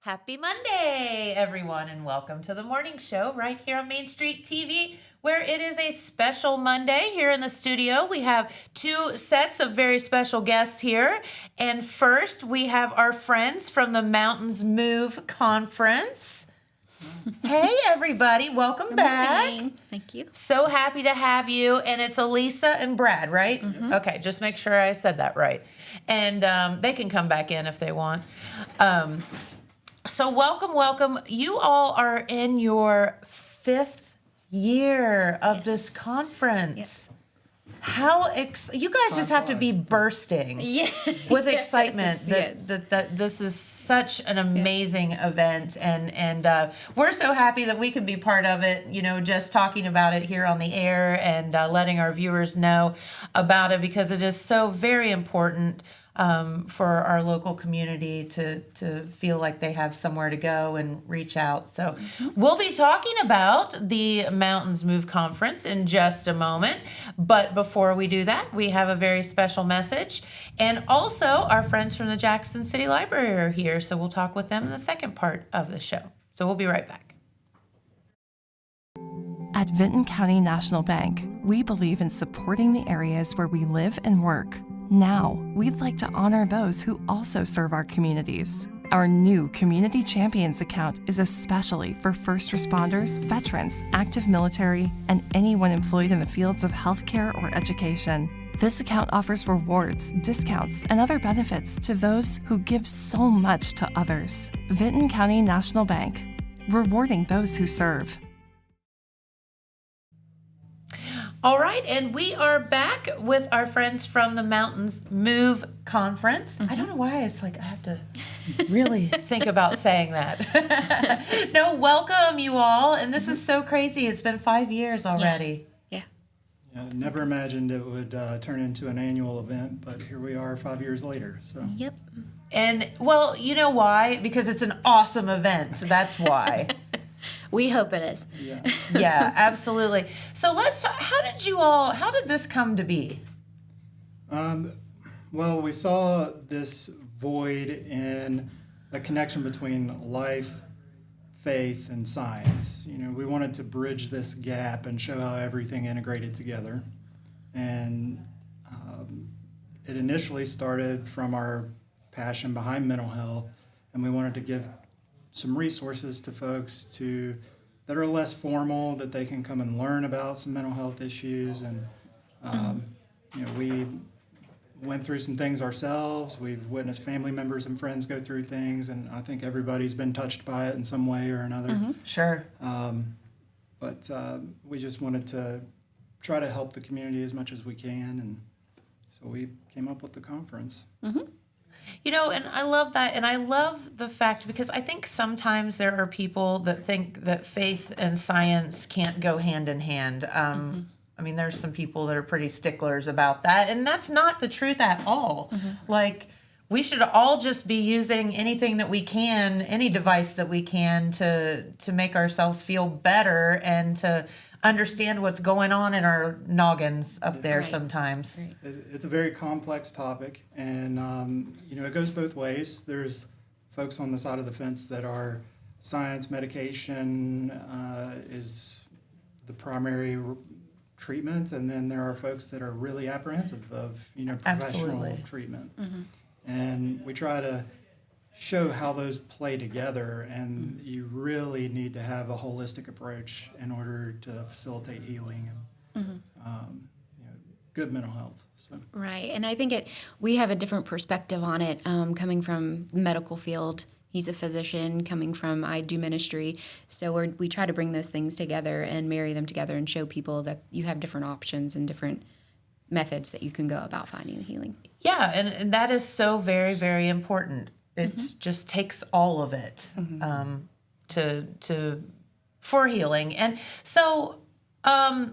Happy Monday, everyone, and welcome to the morning show right here on Main Street TV, where it is a special Monday here in the studio. We have two sets of very special guests here. And first, we have our friends from the Mountains Move Conference. Hey, everybody. Welcome back. Morning. Thank you. So happy to have you. And it's Alisa and Brad, right? Mm-hmm. Okay, just make sure I said that right. And they can come back in if they want. So welcome. You all are in your 5th year of this conference. Yes. You guys just have to be bursting with excitement that this is such an amazing event, and we're so happy that we can be part of it, just talking about it here on the air and letting our viewers know about it, because it is so very important for our local community to feel like they have somewhere to go and reach out. So we'll be talking about the Mountains Move Conference in just a moment. But before we do that, we have a very special message. And also, our friends from the Jackson City Library are here, so we'll talk with them in the second part of the show. So we'll be right back. At Vinton County National Bank, we believe in supporting the areas where we live and work. Now, we'd like to honor those who also serve our communities. Our new Community Champions account is especially for first responders, veterans, active military, and anyone employed in the fields of healthcare or education. This account offers rewards, discounts, and other benefits to those who give so much to others. Vinton County National Bank, rewarding those who serve. All right, and we are back with our friends from the Mountains Move Conference. I don't know why it's like I have to really think about saying that. No, welcome you all, and this is so crazy. It's been 5 years already. Yeah. Never imagined it would turn into an annual event, but here we are 5 years later. So. Yep. And, well, you know why? Because it's an awesome event. That's why. We hope it is. Yeah, absolutely. So let's talk, how did this come to be? Well, we saw this void in a connection between life, faith, and science. We wanted to bridge this gap and show how everything integrated together. And it initially started from our passion behind mental health, and we wanted to give some resources to folks that are less formal, that they can come and learn about some mental health issues. And we went through some things ourselves. We've witnessed family members and friends go through things, and I think everybody's been touched by it in some way or another. Sure. But we just wanted to try to help the community as much as we can, and so we came up with the conference. And I love that. And I love the fact, because I think sometimes there are people that think that faith and science can't go hand in hand. I mean, there's some people that are pretty sticklers about that. And that's not the truth at all. Like, we should all just be using anything that we can, any device that we can to make ourselves feel better and to understand what's going on in our noggins up there sometimes. Right. It's a very complex topic, and it goes both ways. There's folks on the side of the fence that are science, medication is the primary treatment, and then there are folks that are really apprehensive of professional treatment. And we try to show how those play together, and you really need to have a holistic approach in order to facilitate healing and good mental health. So. Right, and I think we have a different perspective on it, coming from the medical field. He's a physician, coming from I do ministry, so we try to bring those things together and marry them together and show people that you have different options and different methods that you can go about finding the healing. Yeah, and that is so very, very important. It just takes all of it for healing. And so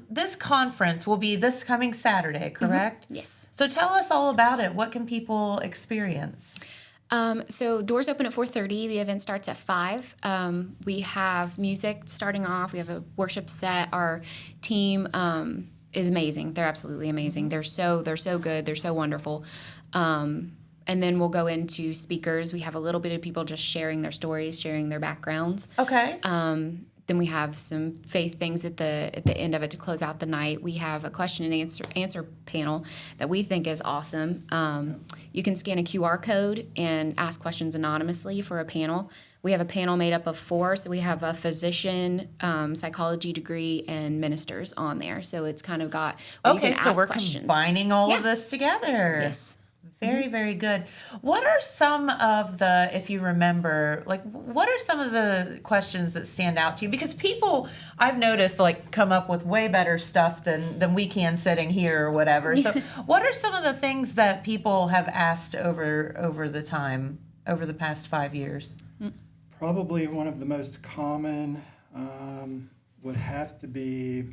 this conference will be this coming Saturday, correct? Yes. So tell us all about it. What can people experience? So doors open at 4:30. The event starts at 5. We have music starting off. We have a worship set. Our team is amazing. They're absolutely amazing. They're so good. They're so wonderful. And then we'll go into speakers. We have a little bit of people just sharing their stories, sharing their backgrounds. Okay. Then we have some faith things at the end of it to close out the night. We have a question and answer panel that we think is awesome. You can scan a QR code and ask questions anonymously for a panel. We have a panel made up of 4, so we have a physician, psychology degree, and ministers on there. So it's kind of got where you can so ask we're questions. combining all of this together. Yes. Very, very good. What are some of the, if you remember, like, what are some of the questions that stand out to you? Because people, I've noticed, like, come up with way better stuff than we can sitting here or whatever. So what are some of the things that people have asked over the past 5 years? Probably one of the most common would have to be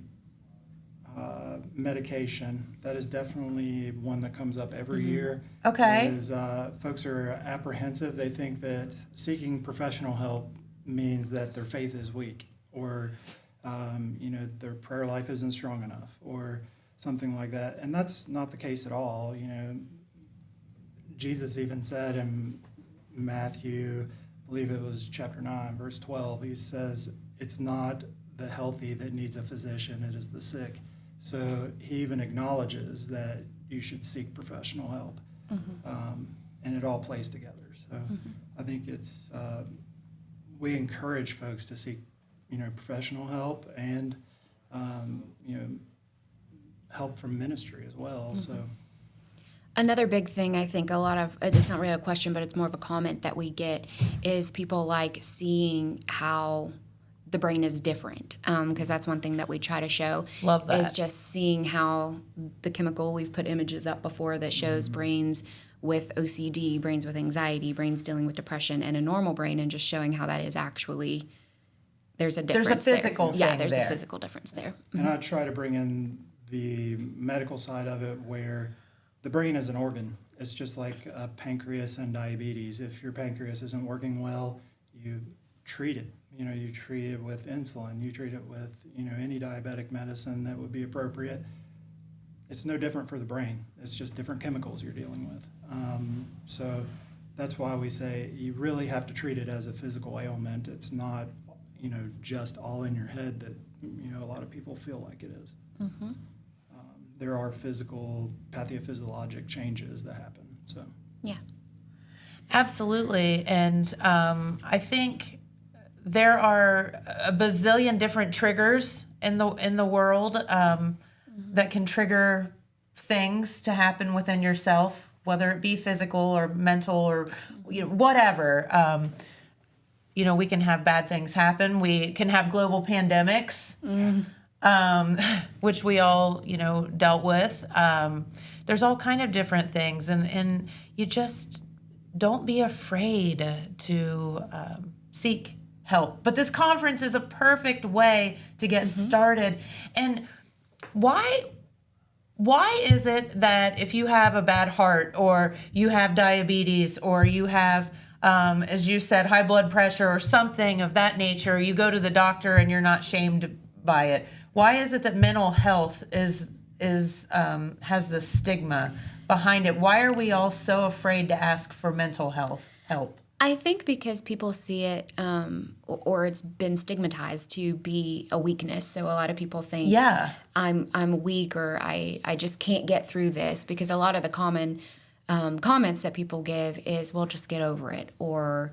medication. That is definitely one that comes up every year. Okay. Is folks are apprehensive. They think that seeking professional help means that their faith is weak, or their prayer life isn't strong enough, or something like that. And that's not the case at all. Jesus even said in Matthew, I believe it was chapter 9, verse 12, he says, "It's not the healthy that needs a physician, it is the sick." So he even acknowledges that you should seek professional help. And it all plays together. So I think it's, we encourage folks to seek, professional help and, help from ministry as well. So. Another big thing I think it's not really a question, but it's more of a comment that we get is people like seeing how the brain is different, because that's one thing that we try to show. Love that. Is just seeing how the chemical, we've put images up before that shows brains with OCD, brains with anxiety, brains dealing with depression, and a normal brain, and just showing how that is actually, there's a difference. There's a physical there. thing Yeah, there's there. a physical difference there. And I try to bring in the medical side of it, where the brain is an organ. It's just like pancreas and diabetes. If your pancreas isn't working well, you treat it. You treat it with insulin. You treat it with, any diabetic medicine that would be appropriate. It's no different for the brain. It's just different chemicals you're dealing with. So that's why we say you really have to treat it as a physical ailment. It's not, just all in your head that, a lot of people feel like it is. There are physical, pathophysiologic changes that happen. So Yeah. Absolutely. And I think there are a bazillion different triggers in the world that can trigger things to happen within yourself, whether it be physical or mental or whatever. We can have bad things happen. We can have global pandemics, which we all dealt with. There's all kind of different things, and you just don't be afraid to seek help. But this conference is a perfect way to get started. And why is it that if you have a bad heart, or you have diabetes, or you have, as you said, high blood pressure or something of that nature, you go to the doctor and you're not shamed by it? Why is it that mental health has this stigma behind it? Why are we all so afraid to ask for mental health help? I think because people see it, or it's been stigmatized to be a weakness. So a lot of people think, I'm weak, or I just can't get through this. Because a lot of the common comments that people give is, well, just get over it, or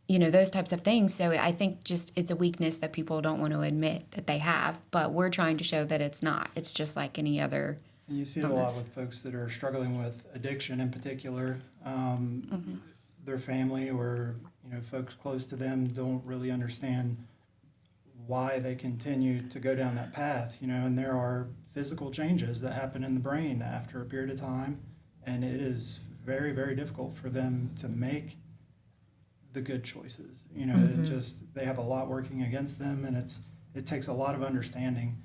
those types of things. So I think just it's a weakness that people don't want to admit that they have. But we're trying to show that it's not. It's just like any other. And you see it a lot with folks that are struggling with addiction in particular. Their family or folks close to them don't really understand why they continue to go down that path. And there are physical changes that happen in the brain after a period of time, and it is very, very difficult for them to make the good choices. They have a lot working against them, and it takes a lot of understanding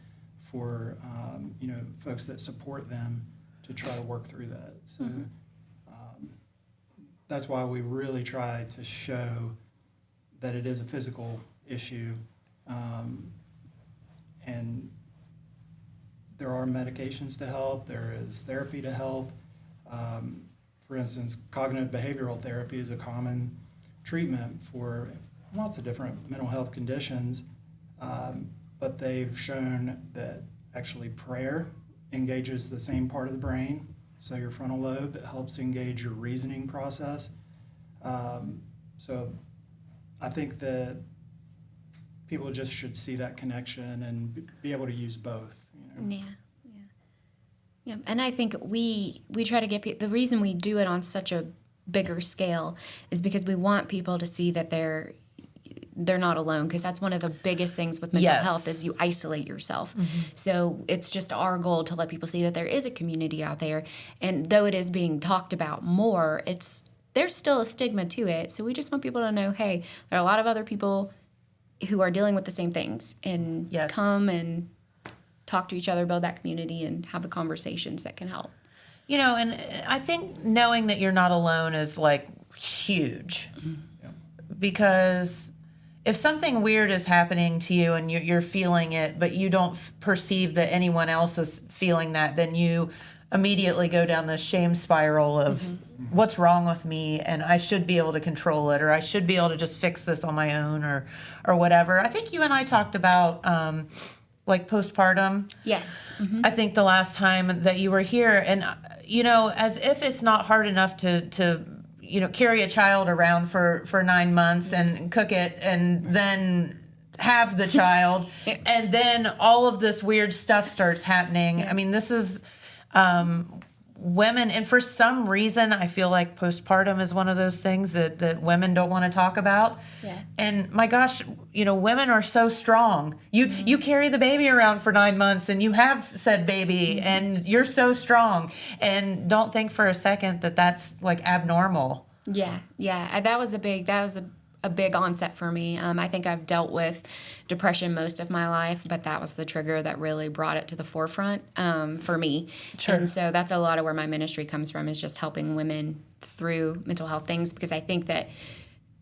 for folks that support them to try to work through that. So. That's why we really try to show that it is a physical issue, and there are medications to help. There is therapy to help. for instance, cognitive behavioral therapy is a common treatment for lots of different mental health conditions, but they've shown that actually prayer engages the same part of the brain. So your frontal lobe, it helps engage your reasoning process. So I think that people just should see that connection and be able to use both. Yeah. Yeah, and I think we try to get people, the reason we do it on such a bigger scale is because we want people to see that they're not alone, because that's one of the biggest things with mental health is you isolate yourself. So it's just our goal to let people see that there is a community out there, and though it is being talked about more, there's still a stigma to it. So we just want people to know, hey, there are a lot of other people who are dealing with the same things, and come and talk to each other, build that community, and have the conversations that can help. And I think knowing that you're not alone is like huge, because if something weird is happening to you and you're feeling it, but you don't perceive that anyone else is feeling that, then you immediately go down this shame spiral of what's wrong with me, and I should be able to control it, or I should be able to just fix this on my own, or whatever. I think you and I talked about like postpartum. Yes. I think the last time that you were here, and as if it's not hard enough to carry a child around for 9 months and cook it and then have the child, and then all of this weird stuff starts happening. I mean, this is women, and for some reason I feel like postpartum is one of those things that women don't want to talk about. And my gosh, women are so strong. You carry the baby around for 9 months, and you have said baby, and you're so strong, and don't think for a second that that's like abnormal. That was a big onset for me. I think I've dealt with depression most of my life, but that was the trigger that really brought it to the forefront for me. Sure. And so that's a lot of where my ministry comes from, is just helping women through mental health things, because I think that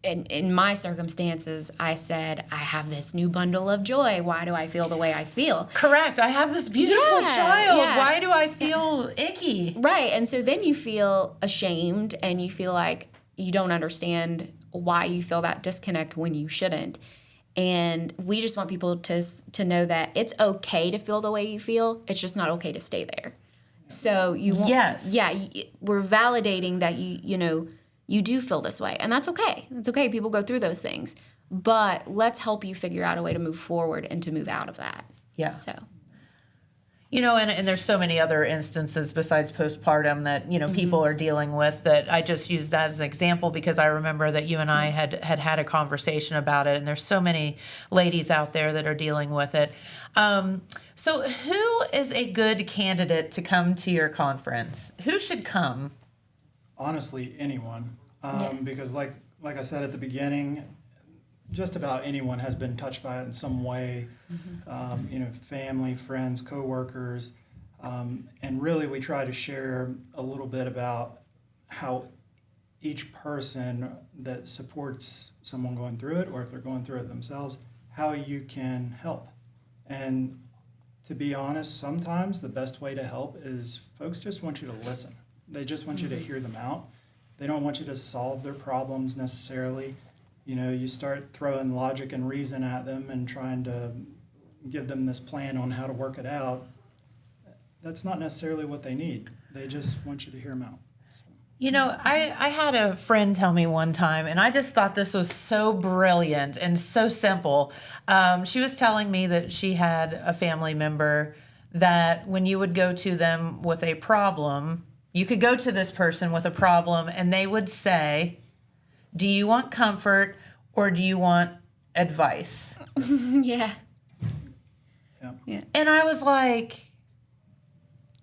in my circumstances, I said, I have this new bundle of joy. Why do I feel the way I feel? Correct. I have this beautiful child. Why do I feel icky? Right. And so then you feel ashamed, and you feel like you don't understand why you feel that disconnect when you shouldn't. And we just want people to know that it's okay to feel the way you feel. It's just not okay to stay there. So we're validating that you do feel this way, and that's okay. It's okay. People go through those things, but let's help you figure out a way to move forward and to move out of that. Yeah. So. And there's so many other instances besides postpartum that, people are dealing with, that I just used that as an example because I remember that you and I had a conversation about it, and there's so many ladies out there that are dealing with it. So who is a good candidate to come to your conference? Who should come? Honestly, anyone. Because like I said at the beginning, just about anyone has been touched by it in some way, family, friends, coworkers, and really we try to share a little bit about how each person that supports someone going through it, or if they're going through it themselves, how you can help. And to be honest, sometimes the best way to help is folks just want you to listen. They just want you to hear them out. They don't want you to solve their problems necessarily. You start throwing logic and reason at them and trying to give them this plan on how to work it out. That's not necessarily what they need. They just want you to hear them out. So. I had a friend tell me one time, and I just thought this was so brilliant and so simple. She was telling me that she had a family member that when you would go to them with a problem, you could go to this person with a problem, and they would say, do you want comfort or do you want advice? Yeah. And I was like,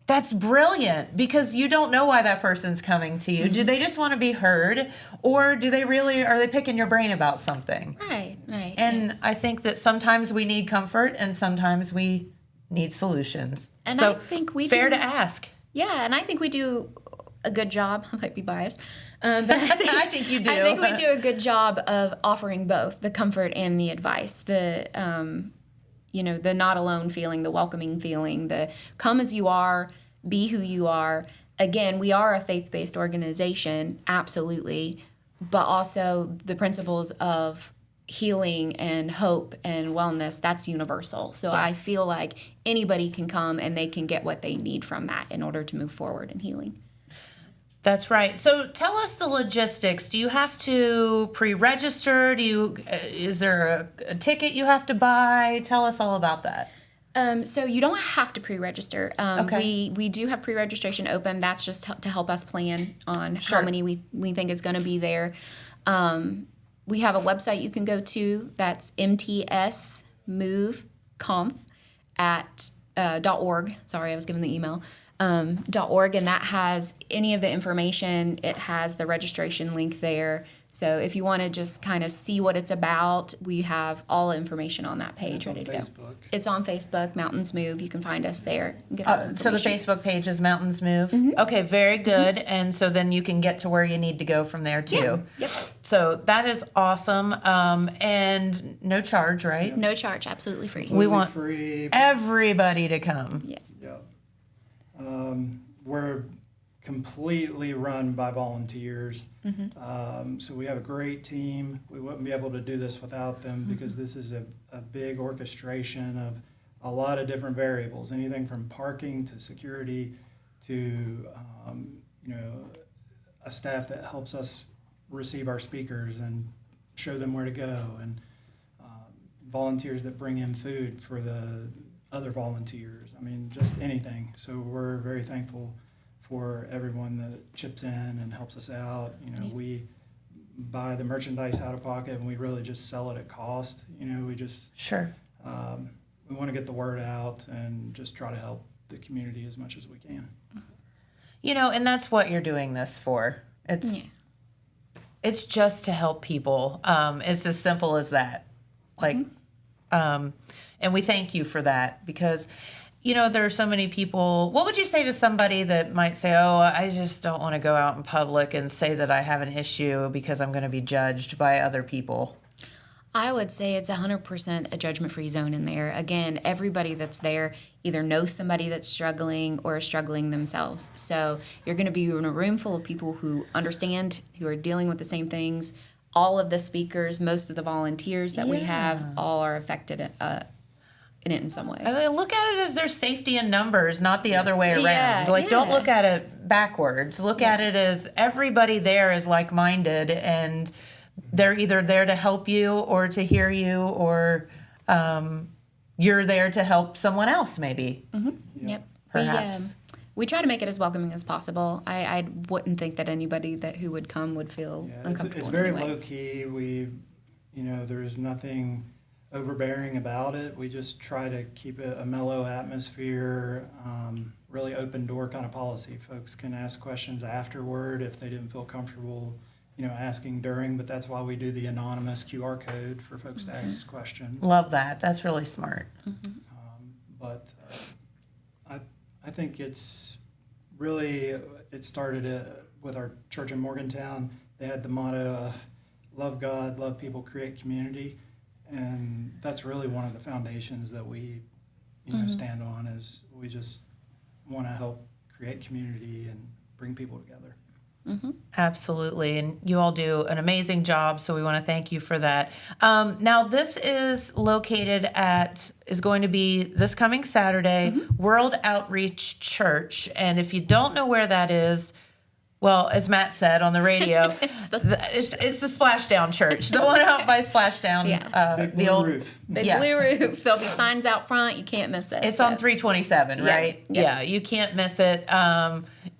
that's brilliant, because you don't know why that person's coming to you. Do they just want to be heard, or are they picking your brain about something? Right. And I think that sometimes we need comfort and sometimes we need solutions. And so I think we fair to ask. Yeah, and I think we do a good job. I might be biased. But I think you do. I think we do a good job of offering both the comfort and the advice. The not alone feeling, the welcoming feeling, the come as you are, be who you are, again, we are a faith-based organization, absolutely, but also the principles of healing and hope and wellness, that's universal. So I feel like anybody can come and they can get what they need from that in order to move forward in healing. That's right. So tell us the logistics. Do you have to pre-register? Is there a ticket you have to buy? Tell us all about that. So you don't have to pre-register. Okay. We do have pre-registration open. That's just to help us plan on how many we think is going to be there. We have a website you can go to. That's mtsmoveconf at .org. Sorry, I was given the email. .org, and that has any of the information. It has the registration link there. So if you want to just kind of see what it's about, we have all the information on that page ready to go. It's on Facebook, Mountains Move. You can find us there. So the Facebook page is Mountains Move? Mm-hmm. Okay, very good. Mm-hmm. And so then you can get to where you need to go from there too. Yeah. Yep. So that is awesome. And no charge, right? No charge, absolutely free. We want free. Everybody to come. Yeah. We're completely run by volunteers. Mm-hmm. So we have a great team. We wouldn't be able to do this without them because this is a big orchestration of a lot of different variables, anything from parking to security to, a staff that helps us receive our speakers and show them where to go, and volunteers that bring in food for the other volunteers. I mean, just anything. So we're very thankful for everyone that chips in and helps us out. We buy the merchandise out of pocket and we really just sell it at cost. We just we want to get the word out and just try to help the community as much as we can. And that's what you're doing this for. It's just to help people. It's as simple as that. And we thank you for that because there are so many people. What would you say to somebody that might say, oh, I just don't want to go out in public and say that I have an issue because I'm going to be judged by other people? I would say it's 100% a judgment-free zone in there. Again, everybody that's there either knows somebody that's struggling or is struggling themselves. So you're going to be in a room full of people who understand, who are dealing with the same things. All of the speakers, most of the volunteers that we have, all are affected in it in some way. I mean, look at it as there's safety in numbers, not the other way around. Don't look at it backwards. Look at it as everybody there is like-minded, and they're either there to help you or to hear you, or you're there to help someone else, maybe. Mm-hmm. Yep. Perhaps. We try to make it as welcoming as possible. I wouldn't think that anybody who would come would feel uncomfortable. It's very low key. There's nothing overbearing about it. We just try to keep it a mellow atmosphere, really open door kind of policy. Folks can ask questions afterward if they didn't feel comfortable, asking during, but that's why we do the anonymous QR code for folks to ask questions. Love that. That's really smart. Mm-hmm. I think it's really, it started with our church in Morgantown. They had the motto of love God, love people, create community. And that's really one of the foundations that we, stand on, is we just want to help create community and bring people together. Mm-hmm. Absolutely. And you all do an amazing job, so we want to thank you for that. Now, this is going to be this coming Saturday, World Outreach Church. And if you don't know where that is, well, as Matt said on the radio, it's the Splashdown Church, the one out by Splashdown. Big blue roof. Big blue roof. There'll be signs out front. You can't miss it. It's on 327, right? Yep. Yeah, you can't miss it.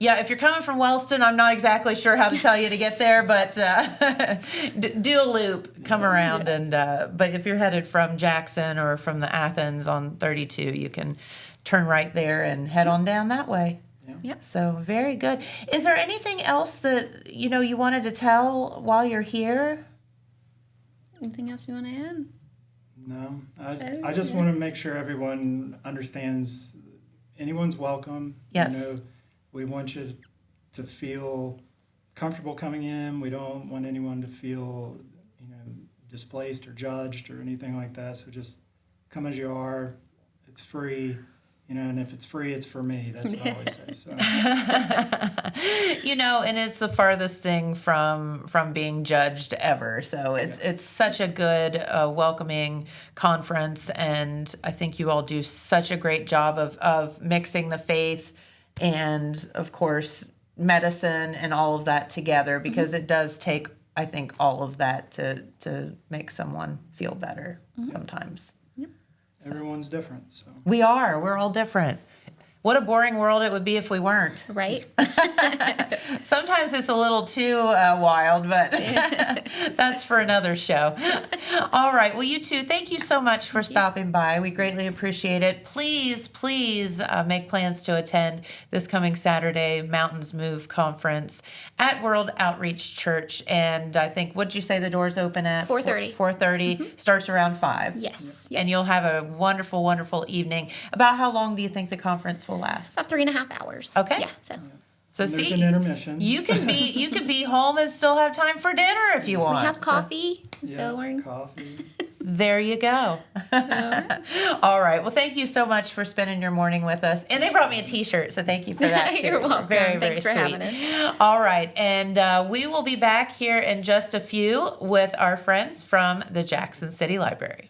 If you're coming from Wellston, I'm not exactly sure how to tell you to get there, but do a loop, come around, and but if you're headed from Jackson or from the Athens on 32, you can turn right there and head on down that way. Yep. So very good. Is there anything else that you wanted to tell while you're here? Anything else you want to add? No, I just want to make sure everyone understands anyone's welcome. Yes. We want you to feel comfortable coming in. We don't want anyone to feel displaced or judged or anything like that. So just come as you are. It's free. and if it's free, it's for me. That's what I always say. So. And it's the farthest thing from being judged ever. So it's such a good, welcoming conference, and I think you all do such a great job of mixing the faith and, of course, medicine and all of that together, because it does take, I think, all of that to make someone feel better sometimes. Everyone's different, so. We're all different. What a boring world it would be if we weren't. Right? Sometimes it's a little too wild, but that's for another show. All right. Well, you two, thank you so much for stopping by. We greatly appreciate it. Please make plans to attend this coming Saturday Mountains Move Conference at World Outreach Church. And I think, what did you say the doors open at? 4:30. 4:30. Starts around 5. Yes. And you'll have a wonderful, wonderful evening. About how long do you think the conference will last? About 3.5 hours. Okay. Yeah. So There's see, an intermission. you could be home and still have time for dinner if you want. We have coffee. So we're Coffee. There you go. All right. Well, thank you so much for spending your morning with us. And they brought me a T-shirt, so thank you for that too. You're welcome. Very, very Thanks for sweet. having us. All right. And we will be back here in just a few with our friends from the Jackson City Library.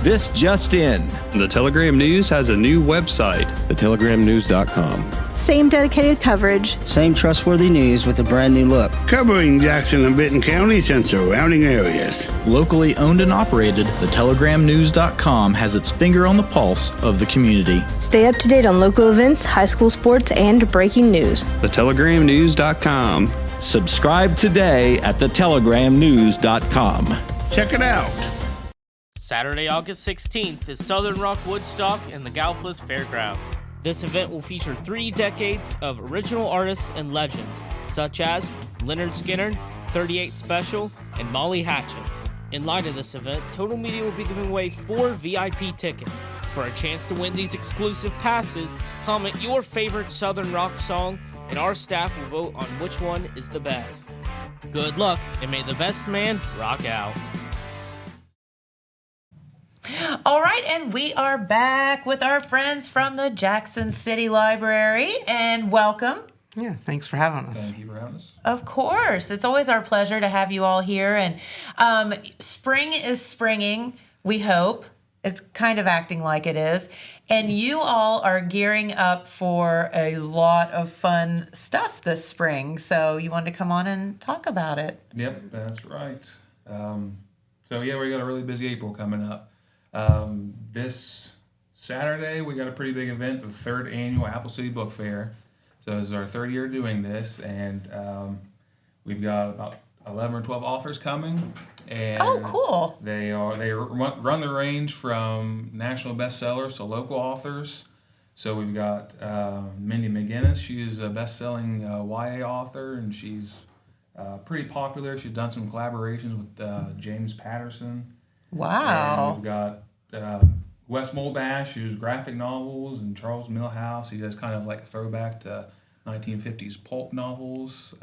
This just in. The Telegram News has a new website. thetelegramnews.com. Same dedicated coverage. Same trustworthy news with a brand new look. Covering Jackson and Benton counties and surrounding areas. Locally owned and operated, thetelegramnews.com has its finger on the pulse of the community. Stay up to date on local events, high school sports, and breaking news. thetelegramnews.com. Subscribe today at thetelegramnews.com. Check it out. Saturday, August 16th is Southern Rock Woodstock in the Gallipolis Fairgrounds. This event will feature 3 decades of original artists and legends, such as Leonard Skinner, 38 Special, and Molly Hatchet. In light of this event, Total Media will be giving away 4 VIP tickets. For a chance to win these exclusive passes, comment your favorite Southern Rock song, and our staff will vote on which one is the best. Good luck, and may the best man rock out. All right, and we are back with our friends from the Jackson City Library, and welcome. Yeah, thanks for having us. Thank you for having us. Of course. It's always our pleasure to have you all here, and spring is springing, we hope. It's kind of acting like it is, and you all are gearing up for a lot of fun stuff this spring, so you wanted to come on and talk about it. Yep, that's right. So we got a really busy April coming up. This Saturday, we got a pretty big event, the 3rd annual Apple City Book Fair. So this is our 3rd year doing this, and we've got about 11 or 12 authors coming. And oh, cool! They run the range from national bestsellers to local authors. So we've got Mindy McGinnis. She is a best-selling YA author, and she's pretty popular. She's done some collaborations with James Patterson. Wow. And we've got Wes Moldash, who's graphic novels, and Charles Milhouse. He does kind of like a throwback to 1950s pulp novels.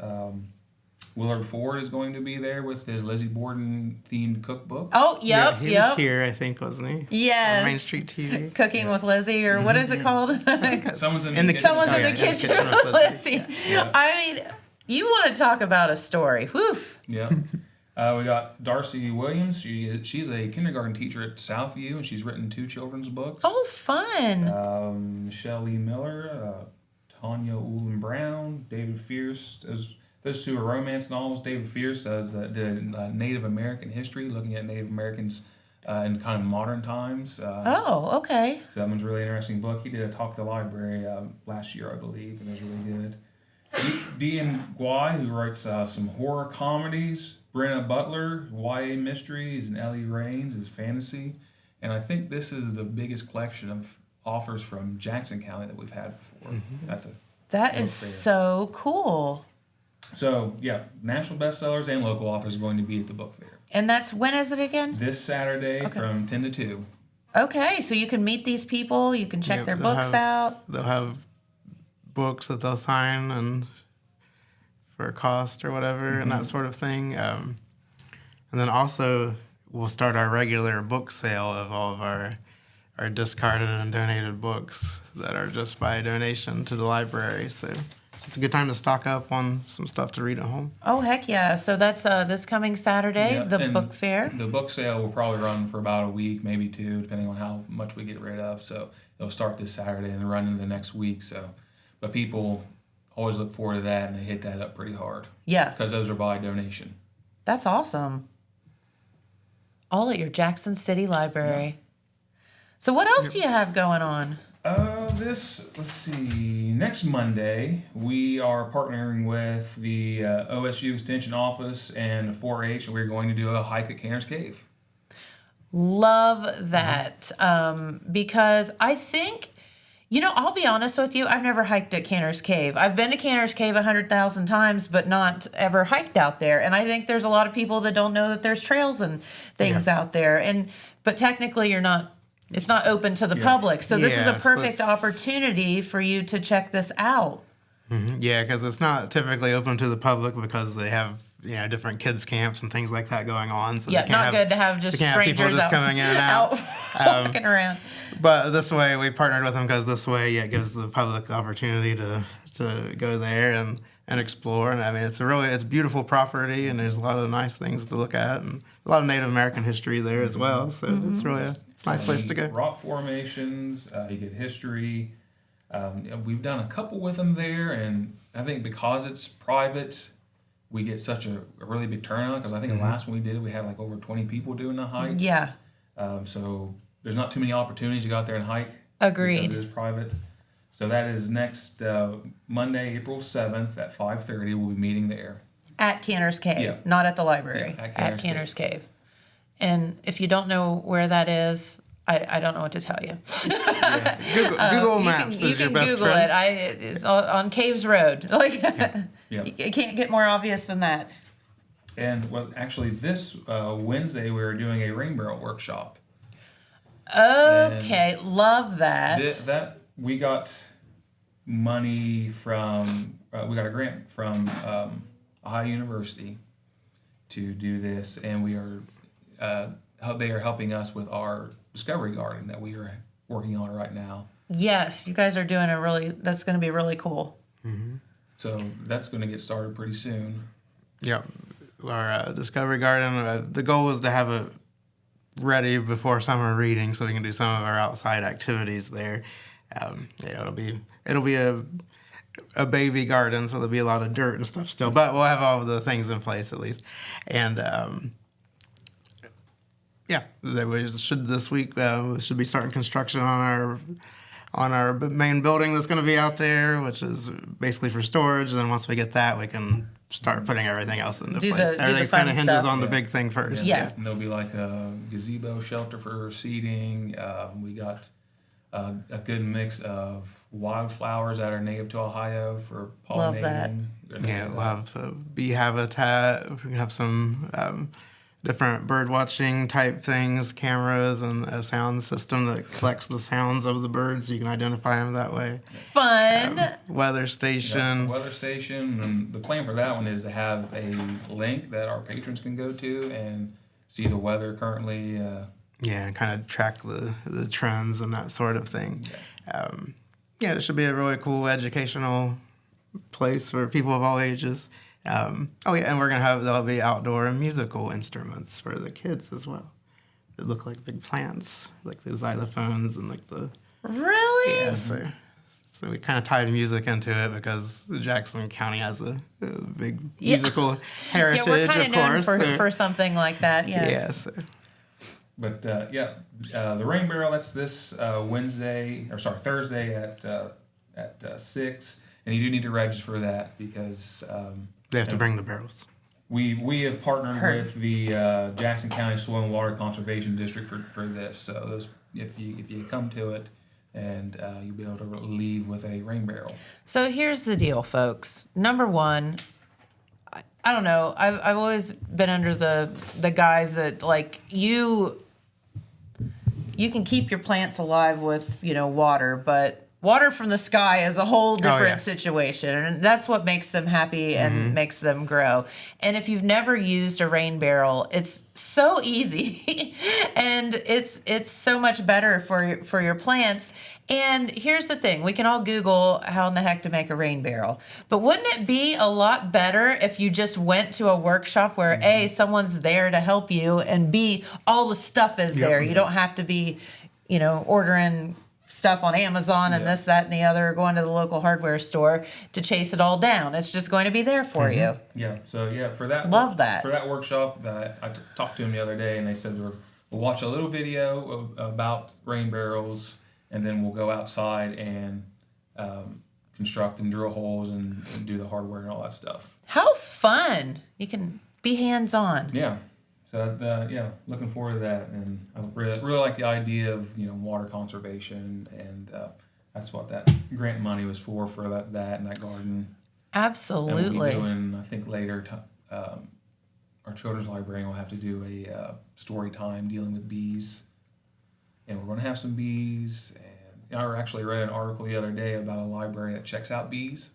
Willard Ford is going to be there with his Lizzie Borden-themed cookbook. Oh, yep, He was here, I think, wasn't he? Yes. On Main Street TV. Cooking with Lizzie, or what is it called? Someone's in the kitchen with Lizzie. Yeah. I mean, you want to talk about a story. Whew. Yeah. We got Darcy Williams. She's a kindergarten teacher at Southview, and she's written 2 children's books. Oh, fun. Michelle Lee Miller, Tanya Ullin Brown, David Fierce. Those 2 are romance novels. David Fierce did Native American history, looking at Native Americans in kind of modern times. Oh, okay. So that one's a really interesting book. He did a talk at the library last year, I believe, and it was really good. Dean Guai, who writes some horror comedies. Brenna Butler, YA mysteries, and Ellie Raines is fantasy. And I think this is the biggest collection of authors from Jackson County that we've had before. Mm-hmm. That is so cool. So, yeah, national bestsellers and local authors are going to be at the book fair. And when is it again? This Saturday from 10 to 2. Okay, so you can meet these people, you can check their books out. They'll have books that they'll sign and for a cost or whatever and that sort of thing. And then also we'll start our regular book sale of all of our are discarded and donated books that are just by donation to the library. So it's a good time to stock up on some stuff to read at home. Oh, heck yeah. So that's this coming Saturday, Yeah, the and book fair. The book sale will probably run for about a week, maybe 2, depending on how much we get rid of. So it'll start this Saturday and run into the next week. So, but people always look forward to that, and they hit that up pretty hard. Yeah. Because those are by donation. That's awesome. All at your Jackson City Library. Yeah. So what else do you have going on? Let's see, next Monday, we are partnering with the OSU Extension Office and the 4-H, and we're going to do a hike at Canner's Cave. Love that. Because I think, I'll be honest with you, I've never hiked at Canner's Cave. I've been to Canner's Cave 100,000 times, but not ever hiked out there. And I think there's a lot of people that don't know that there's trails and things out there. But technically it's not open to the public. So this is a perfect opportunity for you to check this out. Mm-hmm. Yeah, because it's not typically open to the public because they have different kids camps and things like that going on. So not good to have just strangers just coming in and out walking around. But this way, we partnered with them because this way, it gives the public the opportunity to go there and explore. And I mean, it's beautiful property, and there's a lot of nice things to look at, and a lot of Native American history there as well. So it's really a nice place to go. Rock formations, you get history. We've done a couple with them there, and I think because it's private, we get such a really big turnout. Because I think the last one we did, we had like over 20 people doing the hike. Yeah. So there's not too many opportunities to go out there and hike. Agreed. Because it is private. So that is next Monday, April 7th at 5:30. We'll be meeting there. At Canner's Cave, not at the library. Yeah, at Canner's Cave. And if you don't know where that is, I don't know what to tell you. Google Maps is your best Google friend. It's on Caves Road. It can't get more obvious than that. And actually, this Wednesday we are doing a rain barrel workshop. Okay, love that. We got money from we got a grant from Ohio University to do this, and we are they are helping us with our discovery garden that we are working on right now. Yes, you guys are doing that's going to be really cool. Mm-hmm. So that's going to get started pretty soon. Yep. Our discovery garden, the goal is to have it ready before summer reading so we can do some of our outside activities there. It'll be a baby garden, so there'll be a lot of dirt and stuff still, but we'll have all of the things in place at least. And this week we should be starting construction on our main building that's going to be out there, which is basically for storage. And then once we get that, we can start putting everything else into place. Everything's kind of hinges on the big thing first. Yeah. And there'll be like a gazebo shelter for seating. We got a good mix of wildflowers that are native to Ohio for pollinating. Love that. Yeah, we'll have bee habitat. We can have some different bird watching type things, cameras, and a sound system that collects the sounds of the birds so you can identify them that way. Fun. Weather station. Weather station. And the plan for that one is to have a link that our patrons can go to and see the weather currently. And kind of track the trends and that sort of thing. It should be a really cool educational place for people of all ages. And there'll be outdoor and musical instruments for the kids as well. They look like big plants, like the xylophones and like the... Really? Yeah, so we kind of tied music into it because Jackson County has a big musical heritage, we're kind of known course. for something like that, yes. Yeah, so. But the rain barrel, that's this Thursday at 6. And you do need to register for that because... they have to bring the barrels. We have partnered with the Jackson County Soil and Water Conservation District for this. So if you come to it, and you'll be able to leave with a rain barrel. So here's the deal, folks. Number one, I don't know. I've always been under the guise that like you can keep your plants alive with water, but water from the sky is a whole different yeah. situation, and that's what makes them happy and makes them grow. And if you've never used a rain barrel, it's so easy and it's so much better for your plants. And here's the thing, we can all Google how in the heck to make a rain barrel, but wouldn't it be a lot better if you just went to a workshop where A, someone's there to help you, and B, all the stuff is there. You don't have to be, ordering stuff on Amazon and this, that, and the other, going to the local hardware store to chase it all down. It's just going to be there for you. Yeah. So for that, love that. For that workshop, I talked to them the other day, and they said we'll watch a little video about rain barrels, and then we'll go outside and construct and drill holes and do the hardware and all that stuff. How fun! You can be hands-on. Yeah. So looking forward to that, and I really like the idea of water conservation, and that's what that grant money was for that and that garden. Absolutely. And we'll be doing, I think later, our children's librarian will have to do a story time dealing with bees, and we're going to have some bees. And I actually read an article the other day about a library that checks out bees.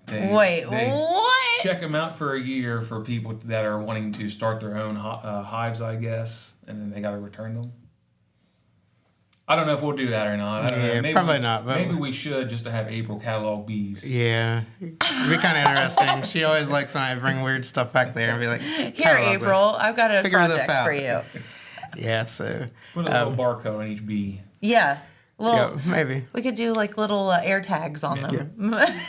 Wait, what? Check them out for a year for people that are wanting to start their own hives, I guess, and then they got to return them. I don't know if we'll do that or not. I don't know. Maybe, probably not. But maybe we should, just to have April catalog bees. Yeah, it'd be kind of interesting. She always likes when I bring weird stuff back there and be like, "Here, April, I've got a project for you." Yeah, so put a little barcode on each bee. Yeah, maybe we could do like little air tags on them. Yeah.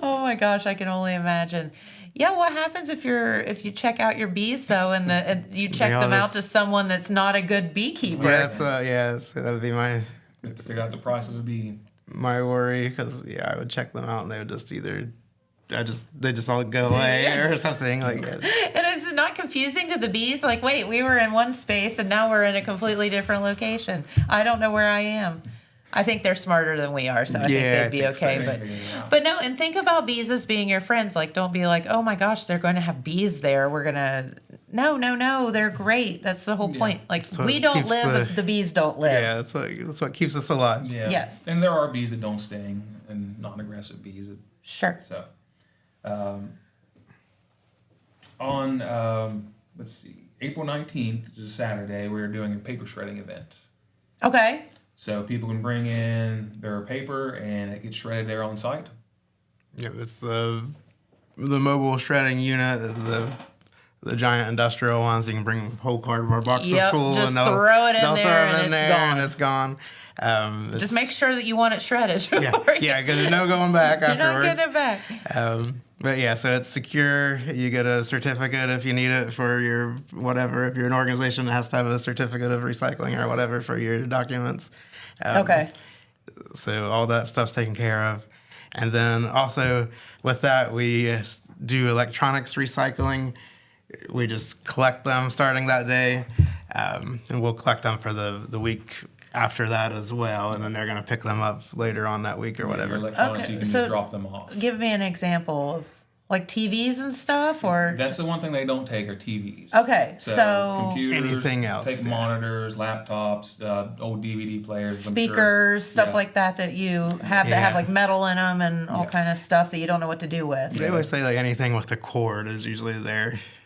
Oh my gosh, I can only imagine. Yeah, what happens if you check out your bees though, and you check them out to someone that's not a good beekeeper? Yeah, so that would be my. You have to figure out the price of a bee. My worry, because I would check them out and they would just they just all go away or something like that. And is it not confusing to the bees? Like, wait, we were in one space and now we're in a completely different location. I don't know where I am. I think they're smarter than we are, so I think they'd be okay. So. But no, and think about bees as being your friends. Like, don't be like, oh my gosh, they're going to have bees there. We're going to... No, they're great. That's the whole point. Like, we don't live if the bees don't live. Yeah, that's what keeps us alive. Yeah. Yes. And there are bees that don't sting, and non-aggressive bees. Sure. So, let's see, April 19th, which is a Saturday, we're doing a paper shredding event. Okay. So people can bring in their paper, and it gets shredded there on site. Yeah, it's the mobile shredding unit, the giant industrial ones. You can bring whole cardboard boxes full, just and throw it in there, and it's gone. Just make sure that you want it shredded. Yeah, because there's no going back afterwards. You're not getting it back. But yeah, so it's secure. You get a certificate if you need it for your whatever. If you're an organization that has to have a certificate of recycling or whatever for your documents. Okay. So all that stuff's taken care of. And then also with that, we do electronics recycling. We just collect them starting that day. And we'll collect them for the week after that as well. And then they're going to pick them up later on that week or whatever. Electronics, you can just drop them off. Give me an example of like TVs and stuff, or that's the one thing they don't take are TVs. Okay, so computers, anything else, take monitors, laptops, old DVD players, speakers, stuff like that you have that have like metal in them and all kind of stuff that you don't know what to do with. They always say like anything with a cord is usually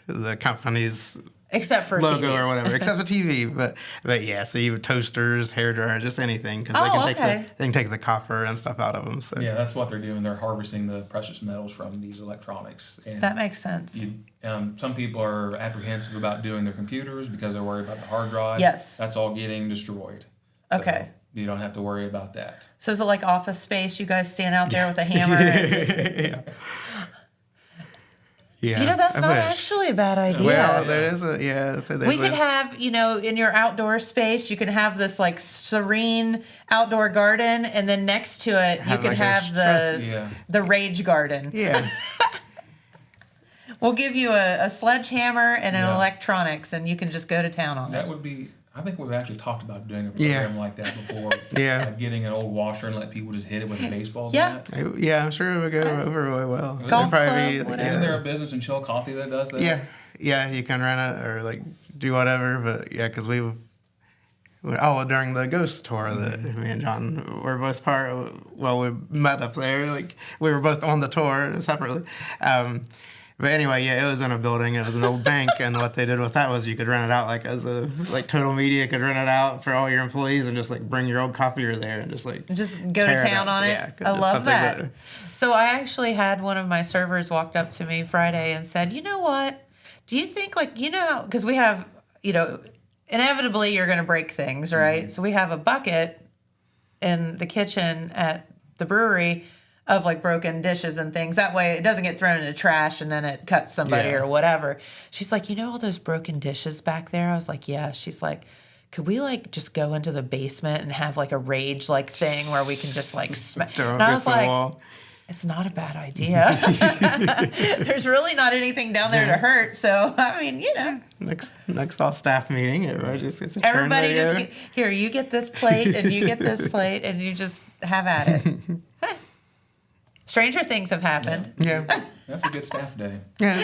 the company's except for logo TV. Or whatever, except the TV. But yeah, so you have toasters, hairdryer, just anything because they can take the copper and stuff out of them. So yeah, that's what they're doing. They're harvesting the precious metals from these electronics. And that makes sense. Some people are apprehensive about doing their computers because they're worried about the hard drive. Yes, that's all getting destroyed. Okay. So you don't have to worry about that. So is it like Office Space? You guys stand out there with a hammer and just... Yeah. That's not actually a bad idea. Well, there is a, So we could have, in your outdoor space, you can have this like serene outdoor garden, and then next to it, you can have the rage garden. Yeah. We'll give you a sledgehammer and an electronics, and you can just go to town on it. That would be... I think we've actually talked about doing a program like that before. Like getting an old washer and let people just hit it with a baseball bat. Yeah, I'm sure it would go over really well. Golf club, Isn't there a business in Chillicothe that does that? Yeah, you can rent it or like do whatever. But yeah, because we during the ghost tour that me and John were both we met up there. Like, we were both on the tour separately. But anyway, yeah, it was in a building. It was an old bank, and what they did with that was you could rent it out like Total Media could rent it out for all your employees and just like bring your old copier there and just go to town on it. Yeah, I love that. So I actually had one of my servers walked up to me Friday and said, "You know what? Do you think because we have, inevitably you're going to break things, right? Mm-hmm. So we have a bucket in the kitchen at the brewery of like broken dishes and things. That way it doesn't get thrown in the trash and then it cuts somebody or whatever." She's like, all those broken dishes back there? I was like, yeah. She's like, could we just go into the basement and have like a rage thing where we can just smack? And I was like, wall. It's not a bad idea. There's really not anything down there to hurt. So, I mean, Next all staff meeting, everybody just gets a turn. Everybody just here, you get this plate and you get this plate and you just have at it. Stranger things have happened. Yeah. That's a good staff day. Yeah,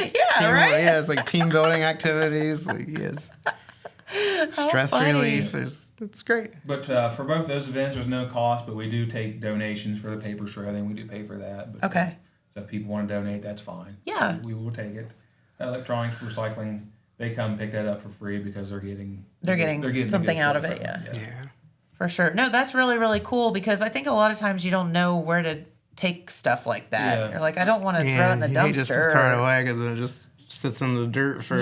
right? Yeah, it's like team building activities. Stress relief. It's great. But for both those events, there's no cost, but we do take donations for the paper shredding. We do pay for that. But, okay. So if people want to donate, that's fine. Yeah. We will take it. Electronics recycling, they come pick that up for free because they're getting something out of it. Yeah. For sure. No, that's really, really cool because I think a lot of times you don't know where to take stuff like that. Yeah. You're like, I don't want to throw it in the dumpster. You just throw it away because it just sits in the dirt for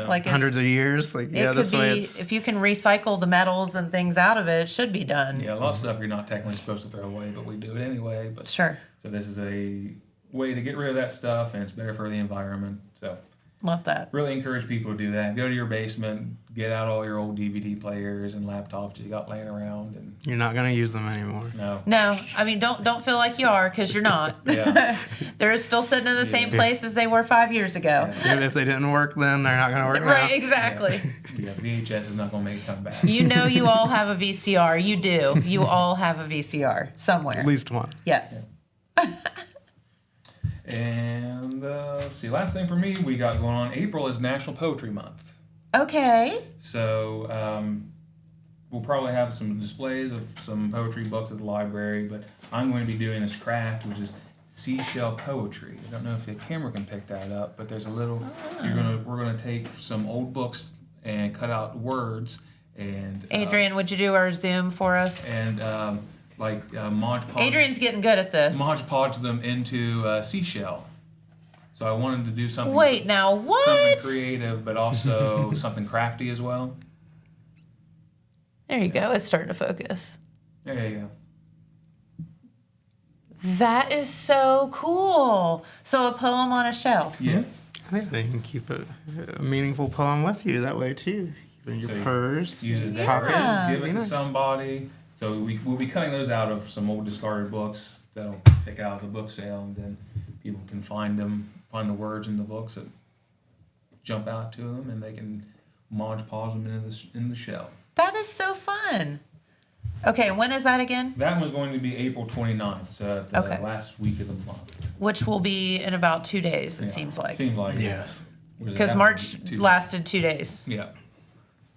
like hundreds of years. This way if you can recycle the metals and things out of it should be done. Yeah, a lot of stuff you're not technically supposed to throw away, but we do it anyway. But sure. So this is a way to get rid of that stuff, and it's better for the environment. So love that. Really encourage people to do that. Go to your basement, get out all your old DVD players and laptops you got laying around, and you're not going to use them anymore. No. I mean, don't feel like you are because you're not. They're still sitting in the same place as they were 5 years ago. Yeah. Even if they didn't work then, they're not going to work now. Right, exactly. Yeah, VHS is not going to make it come back. You all have a VCR. You do. You all have a VCR somewhere. At least one. Yes. And last thing for me we got going on, April is National Poetry Month. Okay. So we'll probably have some displays of some poetry books at the library, but I'm going to be doing this craft, which is seashell poetry. I don't know if the camera can pick that up, but there's a little. We're gonna take some old books and cut out words and. Adrian, would you do our Zoom for us? And. Mod Podge. Adrian's getting good at this. Mod Podge them into seashell. So I wanted to do something. Wait, now what? Something creative, but also something crafty as well. There you go. It's starting to focus. There you go. That is so cool. So a poem on a shell. Yeah. I think they can keep a meaningful poem with you that way too. Keep in your purse. Use it there. Give it to somebody. So we'll be cutting those out of some old discarded books that'll pick out the book sale, and then people can find the words in the books that jump out to them, and they can Mod Podge them in the shell. That is so fun. Okay, when is that again? That one's going to be April 29th, so the last week of the month. Which will be in about 2 days, it seems like. Seems like yes. Because March lasted 2 days. Yeah.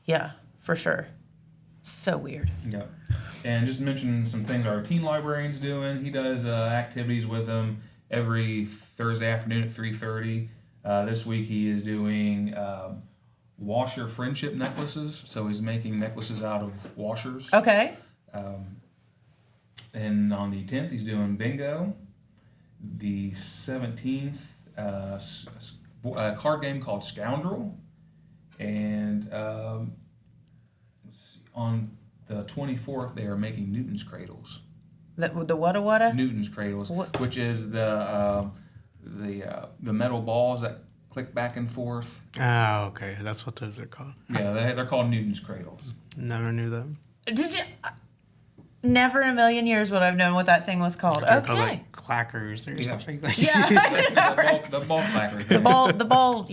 Yeah, for sure. So weird. Yeah. And just mention some things our teen librarian's doing. He does activities with them every Thursday afternoon at 3:30. This week he is doing washer friendship necklaces. So he's making necklaces out of washers. Okay. And on the 10th he's doing bingo. The 17th, a card game called Scoundrel. And on the 24th, they are making Newton's cradles. The what? Newton's cradles, which is the metal balls that click back and forth. Oh, okay. That's what those are called. Yeah, they're called Newton's cradles. Never knew them. Did you? Never in a million years would I've known what that thing was called. They're called like clackers or something. Yeah. The ball clackers. The ball,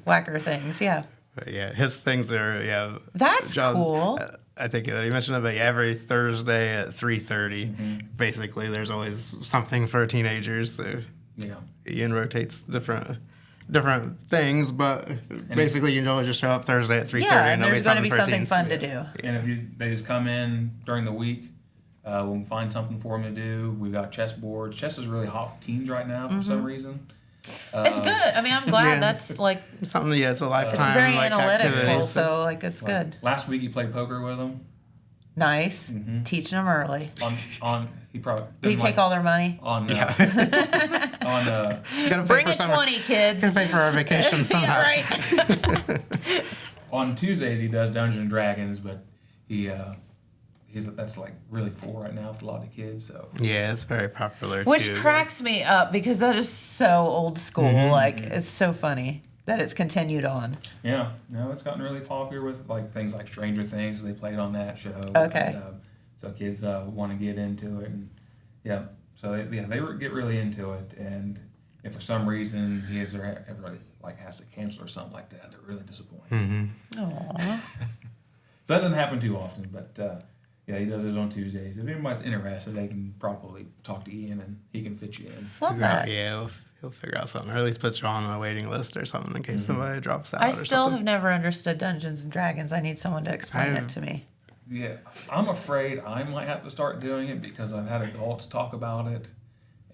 whacker things, yeah. But yeah, his things are, That's cool. I think that he mentioned it, but every Thursday at 3:30, basically, there's always something for teenagers. So Ian rotates different different things, but basically you know just show up Thursday at 3:30. Yeah, and there'll there's going to be for something teens. fun to do. And if they just come in during the week, we'll find something for them to do. We've got chess boards. Chess is really hot for teens right now for some reason. It's good. I mean, I'm glad that's like something. Yeah, it's a lifetime. It's very like, analytical, activity. so like it's good. Last week he played poker with them. Nice, teaching them early. He probably Do you take all their money? on Gotta pay Bring for a summer. 20, kids. Gotta pay for our vacation somehow. Yeah, right. on Tuesdays he does Dungeons and Dragons, but that's like really full right now with a lot of kids. So Yeah, it's very popular. Which too. cracks me up because that is so old school. Like it's so funny that it's continued on. yeah, no, it's gotten really popular with like things like Stranger Things. They played on that show. Okay. And, so kids want to get into it, and so they get really into it. And if for some reason everybody like has to cancel or something like that, they're really disappointed. Aww. So that doesn't happen too often, but he does it on Tuesdays. If anybody's interested, they can probably talk to Ian and he can fit you in. Love that. Yeah, he'll figure out something, or at least put you on a waiting list or something in case somebody drops out. I or still something. have never understood Dungeons and Dragons. I need someone to explain it to me. Yeah, I'm afraid I might have to start doing it because I've had adults talk about it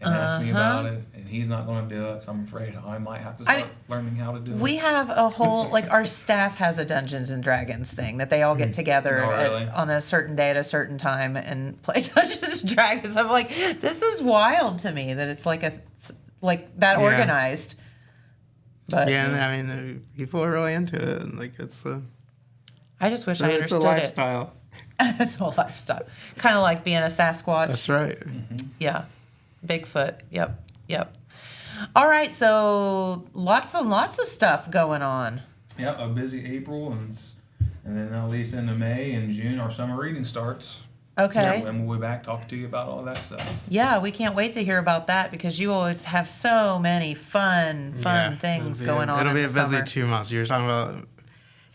and ask me about it, and he's not going to do it. So I'm afraid I might have to start learning how to do it. We have a whole our staff has a Dungeons and Dragons thing that they all get together on a certain day at a certain time and play Dungeons and Dragons. I'm like, this is wild to me that it's like that organized. But I mean, people are really into it, and like it's a. I just wish I understood it's a lifestyle. It's a lifestyle. Kind of like being a Sasquatch. That's right. Yeah. Bigfoot. Yep. All right, so lots and lots of stuff going on. Yep, a busy April, and then at least into May and June, our summer reading starts. Okay. And we'll be back talking to you about all that stuff. Yeah, we can't wait to hear about that because you always have so many fun things going on. It'll be a busy summer. 2 months. You're talking about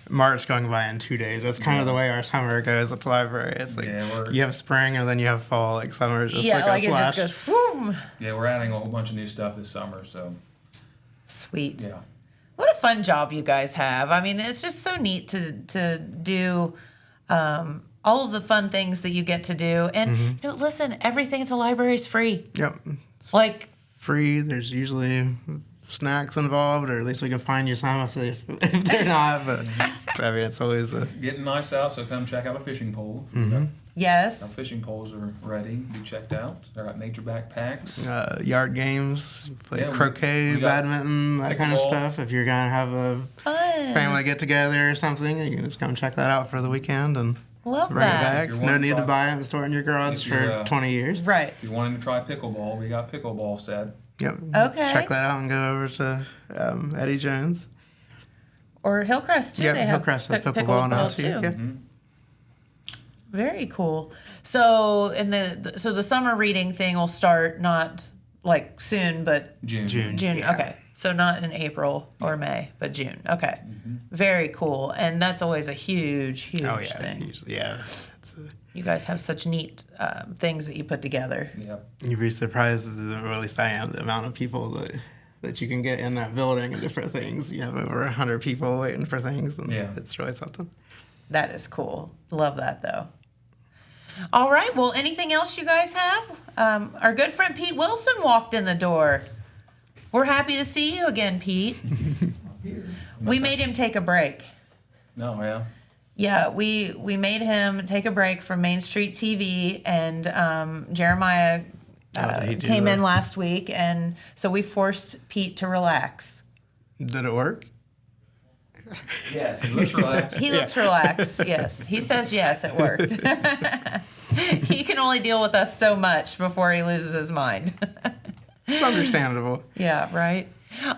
March going by in 2 days. That's kind of the way our summer goes at the library. It's like you have spring and then you have fall. Like summer is just like a flash. It just goes boom. Yeah, we're adding a whole bunch of new stuff this summer. So sweet. Yeah. What a fun job you guys have. I mean, it's just so neat to do all of the fun things that you get to do. And listen, everything at the library is free. Yep. It's like free. There's usually snacks involved, or at least we can find you some if they're not. But I mean, it's always it's getting nice out. So come check out a fishing pole. Yes. Our fishing poles are ready to be checked out. They're got nature backpacks. Yard games, play we croquet, got badminton, that kind of stuff. If you're gonna have a family get together or something, you can just come check that out for the weekend and love bring that. it back. No need to buy it and store it in your garage for 20 years. Right. If you're wanting to try pickleball, we got pickleball set. Yep. Okay. Check that out and go over to Eddie Jones. Or Hillcrest too. Yeah, they have Hillcrest has pickleball now too. Yeah. Very cool. So, the summer reading thing will start not like soon, but June. Yeah. Okay. So not in April or May, but June. Okay. Very cool. And that's always a huge thing. Usually, yeah. You guys have such neat things that you put together. Yep. You'd be surprised, or at least I am, the amount of people that you can get in that building and different things. You have over 100 people waiting for things, and it's really something. That is cool. Love that, though. All right. Well, anything else you guys have? Our good friend Pete Wilson walked in the door. We're happy to see you again, Pete. We made him take a break. No, yeah. Yeah, we made him take a break from Main Street TV, and Jeremiah came in last week, and so we forced Pete to relax. Did it work? Yes, he looks relaxed. He looks relaxed, yes. He says yes, it worked. He can only deal with us so much before he loses his mind. It's understandable. Yeah, right.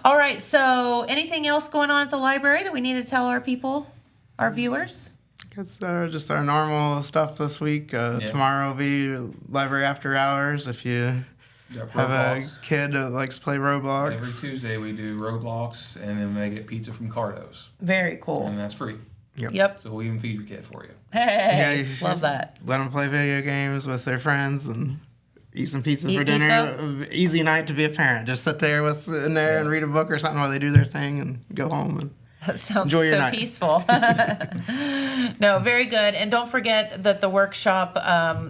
All right, so anything else going on at the library that we need to tell our people, our viewers? It's just our normal stuff this week. Tomorrow will be library after hours. If you have a kid that likes to play Roblox. Every Tuesday we do Roblox, and then they get pizza from Cardo's. Very cool. And that's free. Yep. So we'll even feed your kid for you. Hey, love that. Let them play video games with their friends, and eat some pizza Eat for dinner. Easy night to be a parent. Just sit there and read a book or something while they do their thing and go home and that sounds enjoy your so night. peaceful. No, very good. And don't forget that the workshop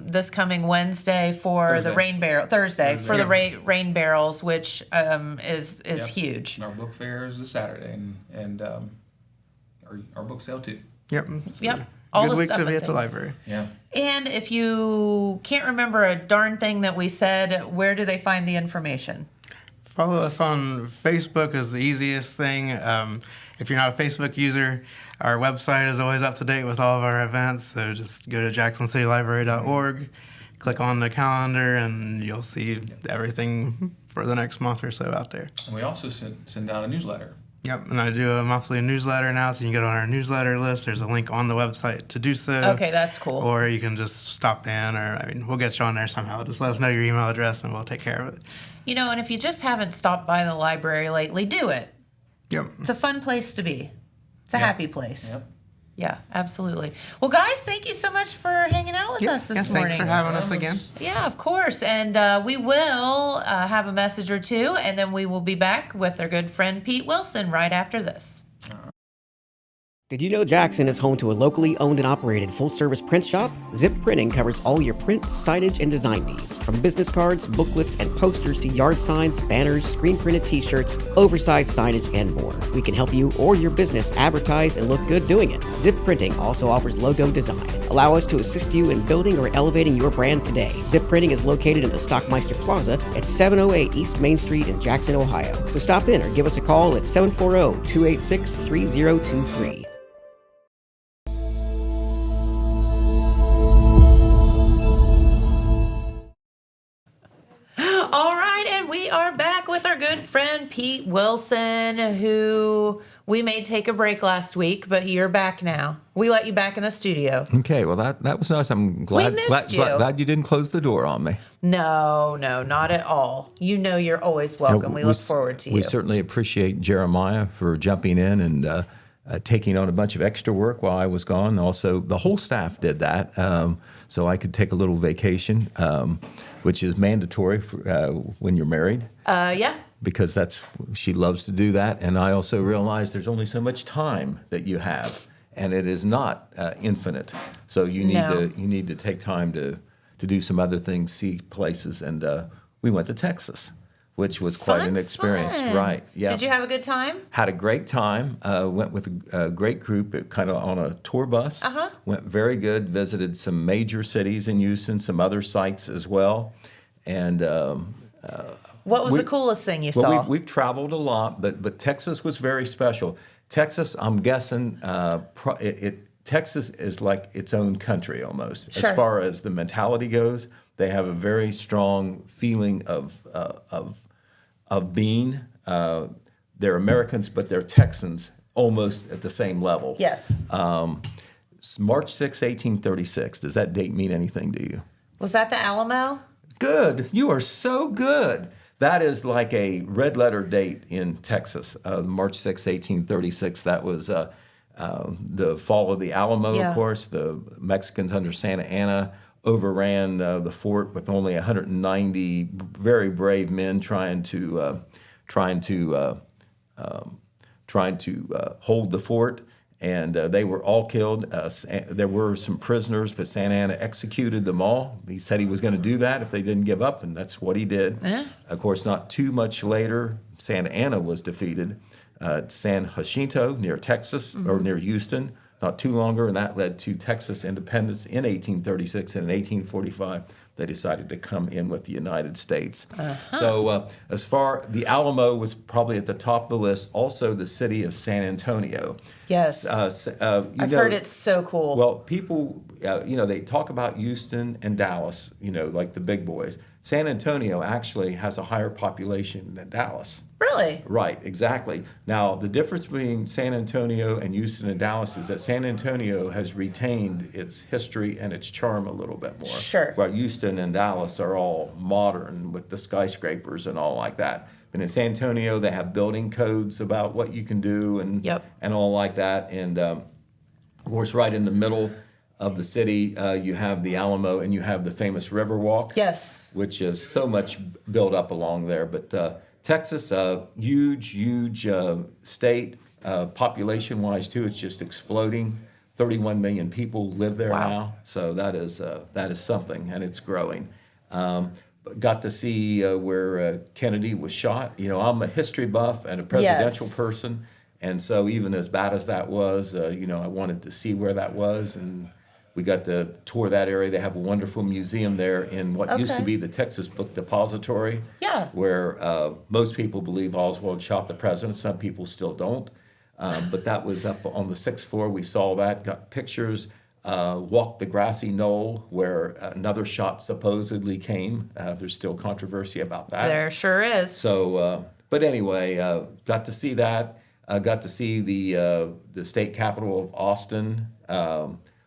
this coming Wednesday for the rain barrel, Thursday for the rain barrels, which is huge. And our book fair is this Saturday, and our book sale too. Yep. Yep. All Good the week stuff to be and at the things. library. Yeah. And if you can't remember a darn thing that we said, where do they find the information? Follow us on Facebook is the easiest thing. If you're not a Facebook user, our website is always up to date with all of our events. So just go to jacksoncitylibrary.org, click on the calendar, and you'll see everything for the next month or so out there. And we also send out a newsletter. Yep, and I do a monthly newsletter now, so you can get on our newsletter list. There's a link on the website to do so. Okay, that's cool. Or you can just stop in, or we'll get you on there somehow. Just let us know your email address, and we'll take care of it. And if you just haven't stopped by the library lately, do it. Yep. It's a fun place to be. It's a happy place. Yep. Yeah, absolutely. Well, guys, thank you so much for hanging out with us this morning. Thanks for having us again. Yeah, of course. And we will have a message or two, and then we will be back with our good friend Pete Wilson right after this. Did you know Jackson is home to a locally owned and operated full-service print shop? Zip Printing covers all your print, signage, and design needs. From business cards, booklets, and posters to yard signs, banners, screen-printed t-shirts, oversized signage, and more. We can help you or your business advertise and look good doing it. Zip Printing also offers logo design. Allow us to assist you in building or elevating your brand today. Zip Printing is located in the Stockmeister Plaza at 708 East Main Street in Jackson, Ohio. So stop in or give us a call at 740-286-3023. All right, and we are back with our good friend Pete Wilson, who we made take a break last week, but you're back now. We let you back in the studio. Okay, well, that was nice. I'm glad, missed you. glad you didn't close the door on me. No, not at all. You're always welcome. We look forward to you. We certainly appreciate Jeremiah for jumping in and taking on a bunch of extra work while I was gone. Also, the whole staff did that, so I could take a little vacation, which is mandatory for, when you're married. Yeah. Because she loves to do that. And I also realize there's only so much time that you have, and it is not infinite. So you need to take time to do some other things, see places. And we went to Texas, which was quite an experience. Fun. Right. Yeah. Did you have a good time? Had a great time. Went with a great group, kind of on a tour bus. Uh-huh. Went very good. Visited some major cities in Houston, some other sites as well. And what was the coolest thing you saw? We've traveled a lot, but Texas was very special. Texas, I'm guessing, Texas is like its own country almost. Sure. As far as the mentality goes, they have a very strong feeling of being. They're Americans, but they're Texans almost at the same level. Yes. March 6, 1836. Does that date mean anything to you? Was that the Alamo? Good. You are so good. That is like a red letter date in Texas. March 6, 1836. That was the fall of the Alamo, of course. The Mexicans under Santa Anna overran the fort with only 190 very brave men trying to hold the fort. And they were all killed. There were some prisoners, but Santa Anna executed them all. He said he was going to do that if they didn't give up, and that's what he did. Of course, not too much later, Santa Anna was defeated. San Jacinto near Texas, or near Houston, not too longer, and that led to Texas independence in 1836. And in 1845, they decided to come in with the United States. So as far, the Alamo was probably at the top of the list. Also, the city of San Antonio. Yes. I've heard it's so cool. Well, people, they talk about Houston and Dallas, like the big boys. San Antonio actually has a higher population than Dallas. Really? Right, exactly. Now, the difference between San Antonio and Houston and Dallas is that San Antonio has retained its history and its charm a little bit more. Sure. While Houston and Dallas are all modern with the skyscrapers and all like that. But in San Antonio, they have building codes about what you can do and all like that. And, of course, right in the middle of the city. You have the Alamo and you have the famous Riverwalk. Yes. Which is so much built up along there. But Texas, huge state, population-wise too. It's just exploding. 31 million people live there now, so that is something, and it's growing. Got to see where Kennedy was shot. You know, I'm a history buff and a presidential person, and so even as bad as that was, you know, I wanted to see where that was, and we got to tour that area. They have a wonderful museum there in what used to be the Texas Book Depository, where most people believe Oswald shot the president. Some people still don't. But that was up on the 6th floor. We saw that, got pictures, walked the grassy knoll where another shot supposedly came. There's still controversy about that. There sure is. So, but anyway, got to see that. Got to see the state capital of Austin,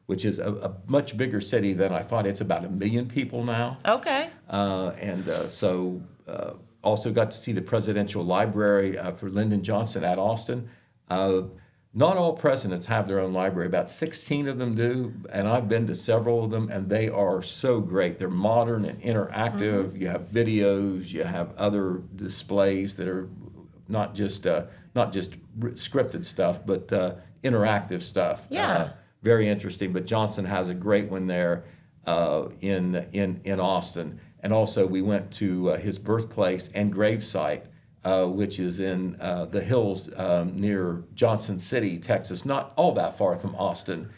which is a much bigger city than I thought. It's about 1 million people now. Okay. So also got to see the presidential library for Lyndon Johnson at Austin. Not all presidents have their own library. About 16 of them do, and I've been to several of them, and they are so great. They're modern and interactive. You have videos, you have other displays that are not just scripted stuff, but interactive stuff. Yeah. Very interesting. But Johnson has a great one there in Austin, and also we went to his birthplace and gravesite. Which is in the hills near Johnson City, Texas, not all that far from Austin,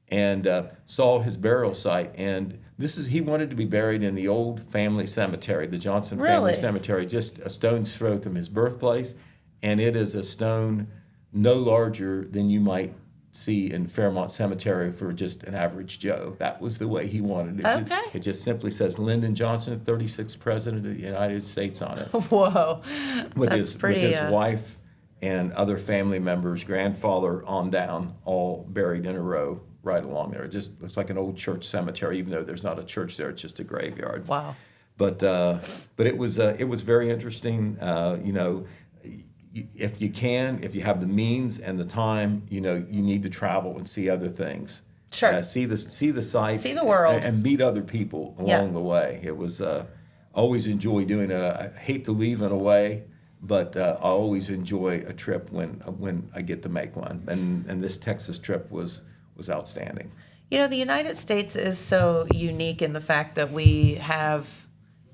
and saw his burial site. And he wanted to be buried in the old family cemetery, the Johnson family cemetery, just a stone's throw from his birthplace. And it is a stone no larger than you might see in Fairmont Cemetery for just an average Joe. That was the way he wanted it. Okay. It just simply says Lyndon Johnson, 36th President of the United States on it. Whoa. With his wife and other family members, grandfather on down, all buried in a row right along there. It just looks like an old church cemetery, even though there's not a church there. It's just a graveyard. Wow. But it was very interesting. You know, if you have the means and the time, you know, you need to travel and see other things. Sure. See the sights. See the world. And meet other people along the way. It was always enjoy doing it. I hate to leave in a way, but I always enjoy a trip when I get to make one. And this Texas trip was outstanding. You know, the United States is so unique in the fact that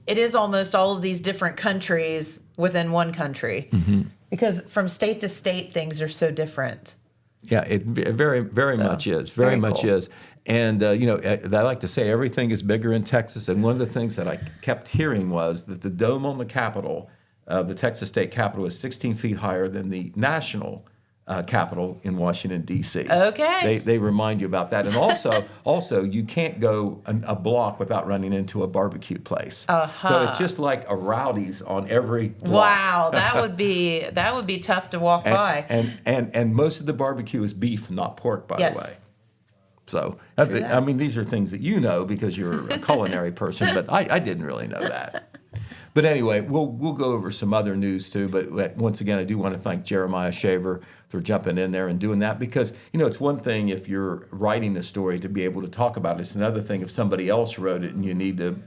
it is almost all of these different countries within one country. Mm-hmm. Because from state to state, things are so different. Yeah, it very much is. Very much cool. is. And, you know, I like to say everything is bigger in Texas. And one of the things that I kept hearing was that the dome on the Capitol, the Texas State Capitol, is 16 feet higher than the national Capitol in Washington, D.C. Okay. They remind you about that. And also you can't go a block without running into a barbecue place. Uh-huh. So it's just like a Rowdy's on every block. Wow, that would be tough to walk by. And most of the barbecue is beef, not pork, by the way. So, I mean, these are things that you know because you're a culinary person, but I didn't really know that. But anyway, we'll go over some other news too. But once again, I do want to thank Jeremiah Shaver for jumping in there and doing that because, you know, it's one thing if you're writing a story to be able to talk about it. It's another thing if somebody else wrote it and you need to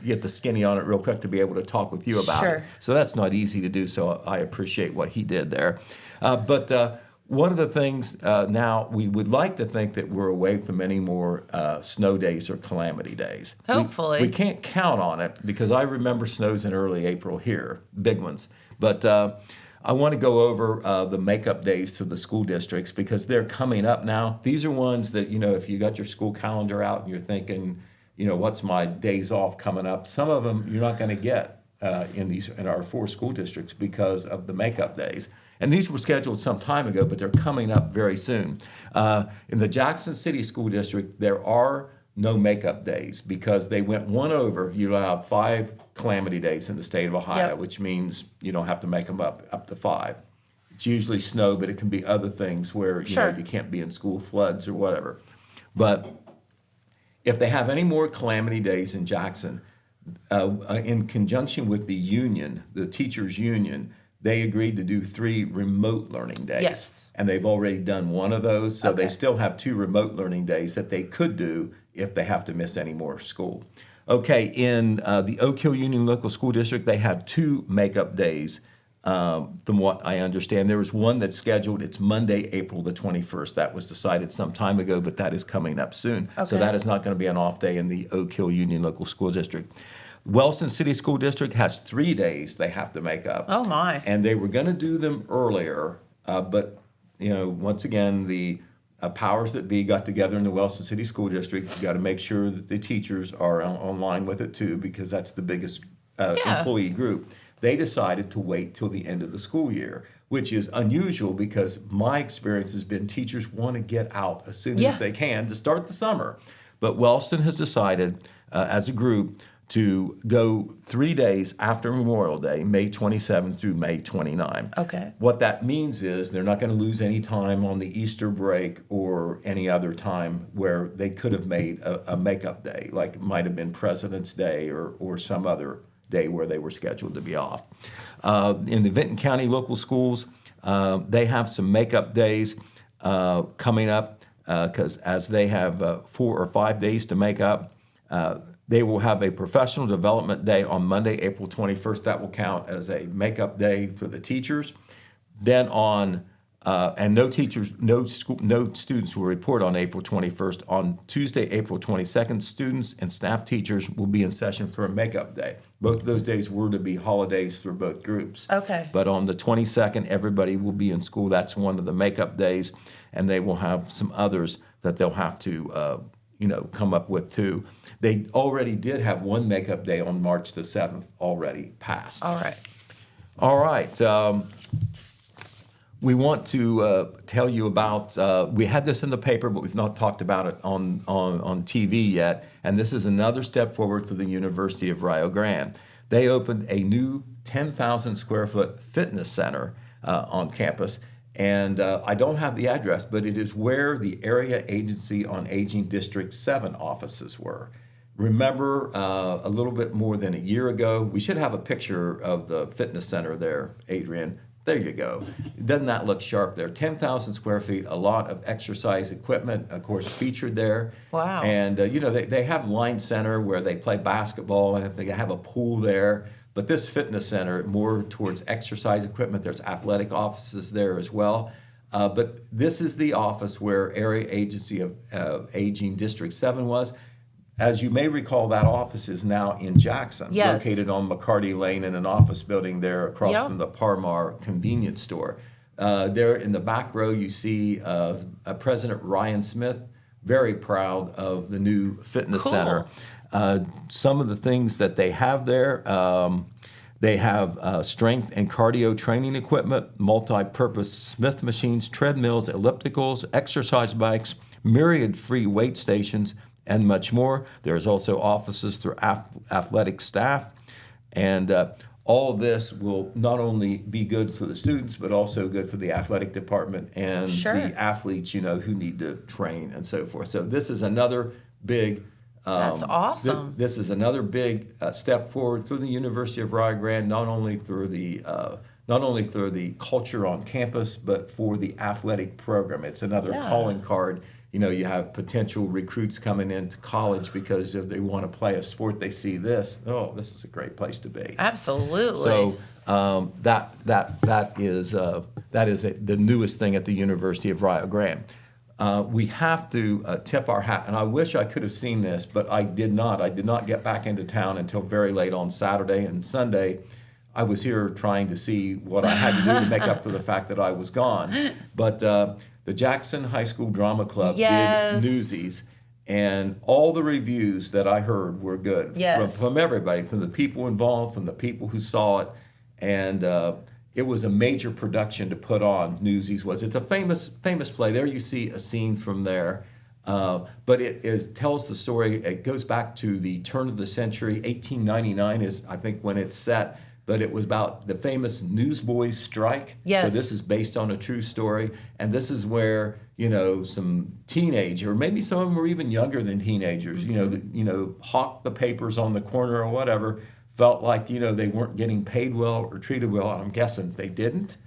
get the skinny on it real quick to be able to talk with you about it. So that's not easy to do. So I appreciate what he did there. But one of the things now, we would like to think that we're away from any more snow days or calamity days. Hopefully. We can't count on it because I remember snows in early April here, big ones. But I want to go over the makeup days to the school districts because they're coming up now. These are ones that, you know, if you got your school calendar out and you're thinking, you know, what's my days off coming up? Some of them you're not going to get in our 4 school districts because of the makeup days. And these were scheduled some time ago, but they're coming up very soon. In the Jackson City School District, there are no makeup days because they went one over. You have 5 calamity days in the state of Ohio, which means you don't have to make them up to 5. It's usually snow, but it can be other things where you know, you can't be in school, floods or whatever. But if they have any more calamity days in Jackson, in conjunction with the union, the teachers' union, they agreed to do 3 remote learning days. Yes. And they've already done one of those, so Okay. they still have 2 remote learning days that they could do if they have to miss any more school. Okay, in the Oak Hill Union Local School District, they have 2 makeup days. From what I understand, there was one that's scheduled. It's Monday, April the 21st. That was decided some time ago, but that is coming up soon. So Okay. that is not going to be an off day in the Oak Hill Union Local School District. Wellston City School District has 3 days they have to make up. Oh, my. And they were going to do them earlier, but once again, the powers that be got together in the Wellston City School District. You got to make sure that the teachers are on line with it too, because that's the biggest employee group. They decided to wait till the end of the school year, which is unusual because my experience has been teachers want to get out as soon as they can to start the summer. But Wellston has decided as a group to go 3 days after Memorial Day, May 27 through May 29. Okay. What that means is they're not going to lose any time on the Easter break or any other time where they could have made a makeup day, like it might have been President's Day or some other day where they were scheduled to be off. In the Vinton County local schools, they have some makeup days coming up because as they have 4 or 5 days to make up, they will have a professional development day on Monday, April 21st. That will count as a makeup day for the teachers. Then and no students will report on April 21st. On Tuesday, April 22nd, students and staff teachers will be in session for a makeup day. Both of those days were to be holidays for both groups. Okay. But on the 22nd, everybody will be in school. That's one of the makeup days, and they will have some others that they'll have to come up with too. They already did have one makeup day on March the 7th already passed. All right. All right. We want to tell you about, we had this in the paper, but we've not talked about it on TV yet, and this is another step forward for the University of Rio Grande. They opened a new 10,000 square foot fitness center on campus. And I don't have the address, but it is where the Area Agency on Aging District 7 offices were. Remember, a little bit more than a year ago, we should have a picture of the fitness center there, Adrian. There you go. Doesn't that look sharp there? 10,000 square feet, a lot of exercise equipment, of course, featured there. Wow. And, they have Line Center where they play basketball, and they have a pool there. But this fitness center, more towards exercise equipment, there's athletic offices there as well. But this is the office where Area Agency of Aging District 7 was. As you may recall, that office is now in Jackson, located on McCarty Lane in an office building there across from the Parmar convenience store. There in the back row, you see President Ryan Smith, very proud of the new fitness center. Some of the things that they have there, they have strength and cardio training equipment, multi-purpose Smith machines, treadmills, ellipticals, exercise bikes, myriad free weight stations, and much more. There's also offices for athletic staff. And all of this will not only be good for the students, but also good for the athletic department and the athletes, who need to train and so forth. So this is another big that's awesome. This is another big step forward through the University of Rio Grande, not only through the culture on campus, but for the athletic program. It's another calling card. You have potential recruits coming into college because if they want to play a sport, they see this. Oh, this is a great place to be. Absolutely. So that is the newest thing at the University of Rio Grande. We have to tip our hat, and I wish I could have seen this, but I did not. I did not get back into town until very late on Saturday and Sunday. I was here trying to see what I had to do to make up for the fact that I was gone. But the Jackson High School Drama Club did Newsies, and all the reviews that I heard were good from everybody, from the people involved, from the people who saw it, and it was a major production to put on. Newsies was. It's a famous play. There you see a scene from there, but it tells the story. It goes back to the turn of the century. 1899 is, I think, when it's set. But it was about the famous Newsboys strike. Yes. So this is based on a true story. And this is where, some teenager, or maybe some of them were even younger than teenagers, hawk the papers on the corner or whatever, felt like, they weren't getting paid well or treated well, and I'm guessing they didn't.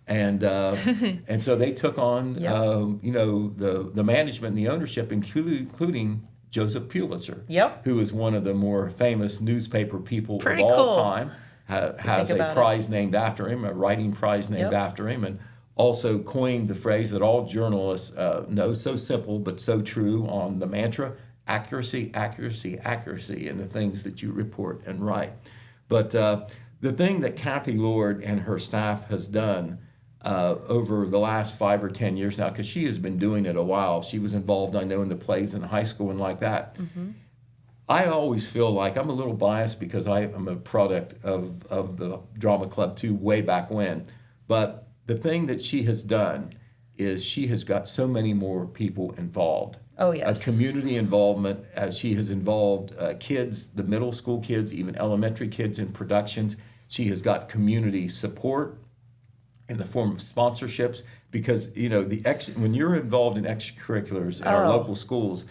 And and so they took on, the management and the ownership, including Joseph Pulitzer, who is one of the more famous newspaper people of all time, has a prize named after him, a writing prize named after him, and also coined the phrase that all journalists know, so simple but so true, on the mantra, accuracy, accuracy, accuracy in the things that you report and write. But the thing that Kathy Lord and her staff has done over the last 5 or 10 years now, because she has been doing it a while. She was involved, I know, in the plays in high school and like that. Mm-hmm. I always feel like I'm a little biased because I am a product of the Drama Club too, way back when. But the thing that she has done is she has got so many more people involved. Oh, yes. A community involvement. She has involved kids, the middle school kids, even elementary kids in productions. She has got community support in the form of sponsorships, because when you're involved in extracurriculars at our local schools,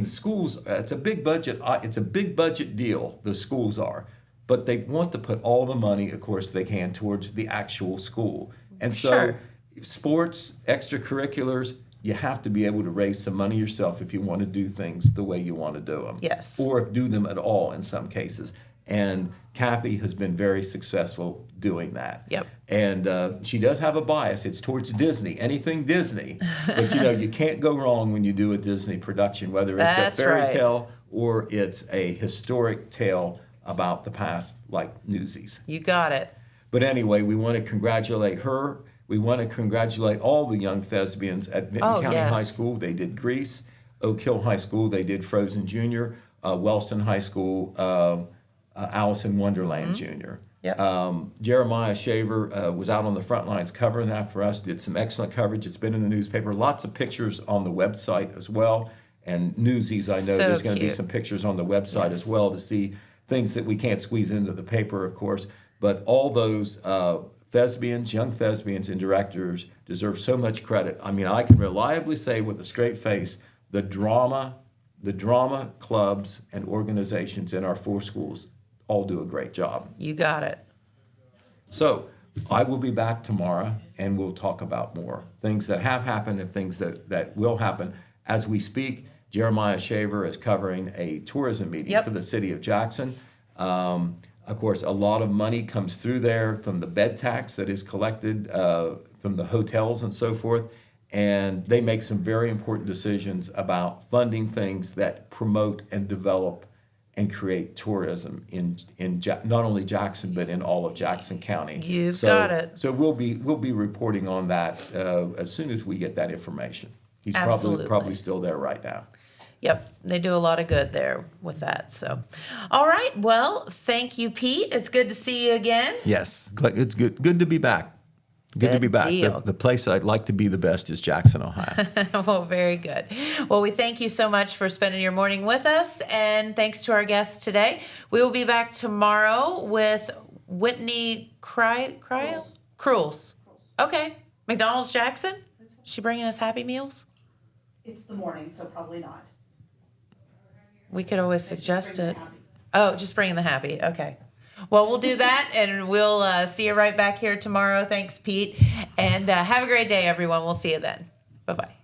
schools, it's a big budget. It's a big budget deal. The schools are, but they want to put all the money, of course, they can towards the actual school. And so, sports, extracurriculars, you have to be able to raise some money yourself if you want to do things the way you want to do them. Yes. Or do them at all in some cases. And Kathy has been very successful doing that. Yep. And she does have a bias. It's towards Disney, anything Disney. But you can't go wrong when you do a Disney production, whether it's a fairy tale or it's a historic tale about the past, like Newsies. You got it. But anyway, we want to congratulate her. We want to congratulate all the young thespians at Vinton County High School. They did Grease. Oak Hill High School, they did Frozen Jr. Wellston High School, Alice in Wonderland Jr. Yep. Jeremiah Shaver was out on the front lines covering that for us, did some excellent coverage. It's been in the newspaper. Lots of pictures on the website as well. And Newsies, I know there's going to be some pictures on the website as well to see things that we can't squeeze into the paper, of course. But all those thespians, young thespians and directors deserve so much credit. I mean, I can reliably say with a straight face, the drama clubs and organizations in our 4 schools all do a great job. You got it. So I will be back tomorrow, and we'll talk about more things that have happened and things that will happen. As we speak, Jeremiah Shaver is covering a tourism meeting for the city of Jackson. Of course, a lot of money comes through there from the bed tax that is collected from the hotels and so forth. And they make some very important decisions about funding things that promote and develop and create tourism in not only Jackson, but in all of Jackson County. You've got it. So we'll be reporting on that as soon as we get that information. He's probably still there right now. Yep, they do a lot of good there with that. So, all right. Well, thank you, Pete. It's good to see you again. Yes, it's good to be back. Good to be back. Deal. The place I'd like to be the best is Jackson, Ohio. Well, very good. Well, we thank you so much for spending your morning with us, and thanks to our guests today. We will be back tomorrow with Whitney Cruels. Okay. McDonald's Jackson? Is she bringing us Happy Meals? It's the morning, so probably not. We could always suggest it. Oh, just bringing the Happy. Okay. Well, we'll do that, and we'll see you right back here tomorrow. Thanks, Pete. And have a great day, everyone. We'll see you then. Bye-bye.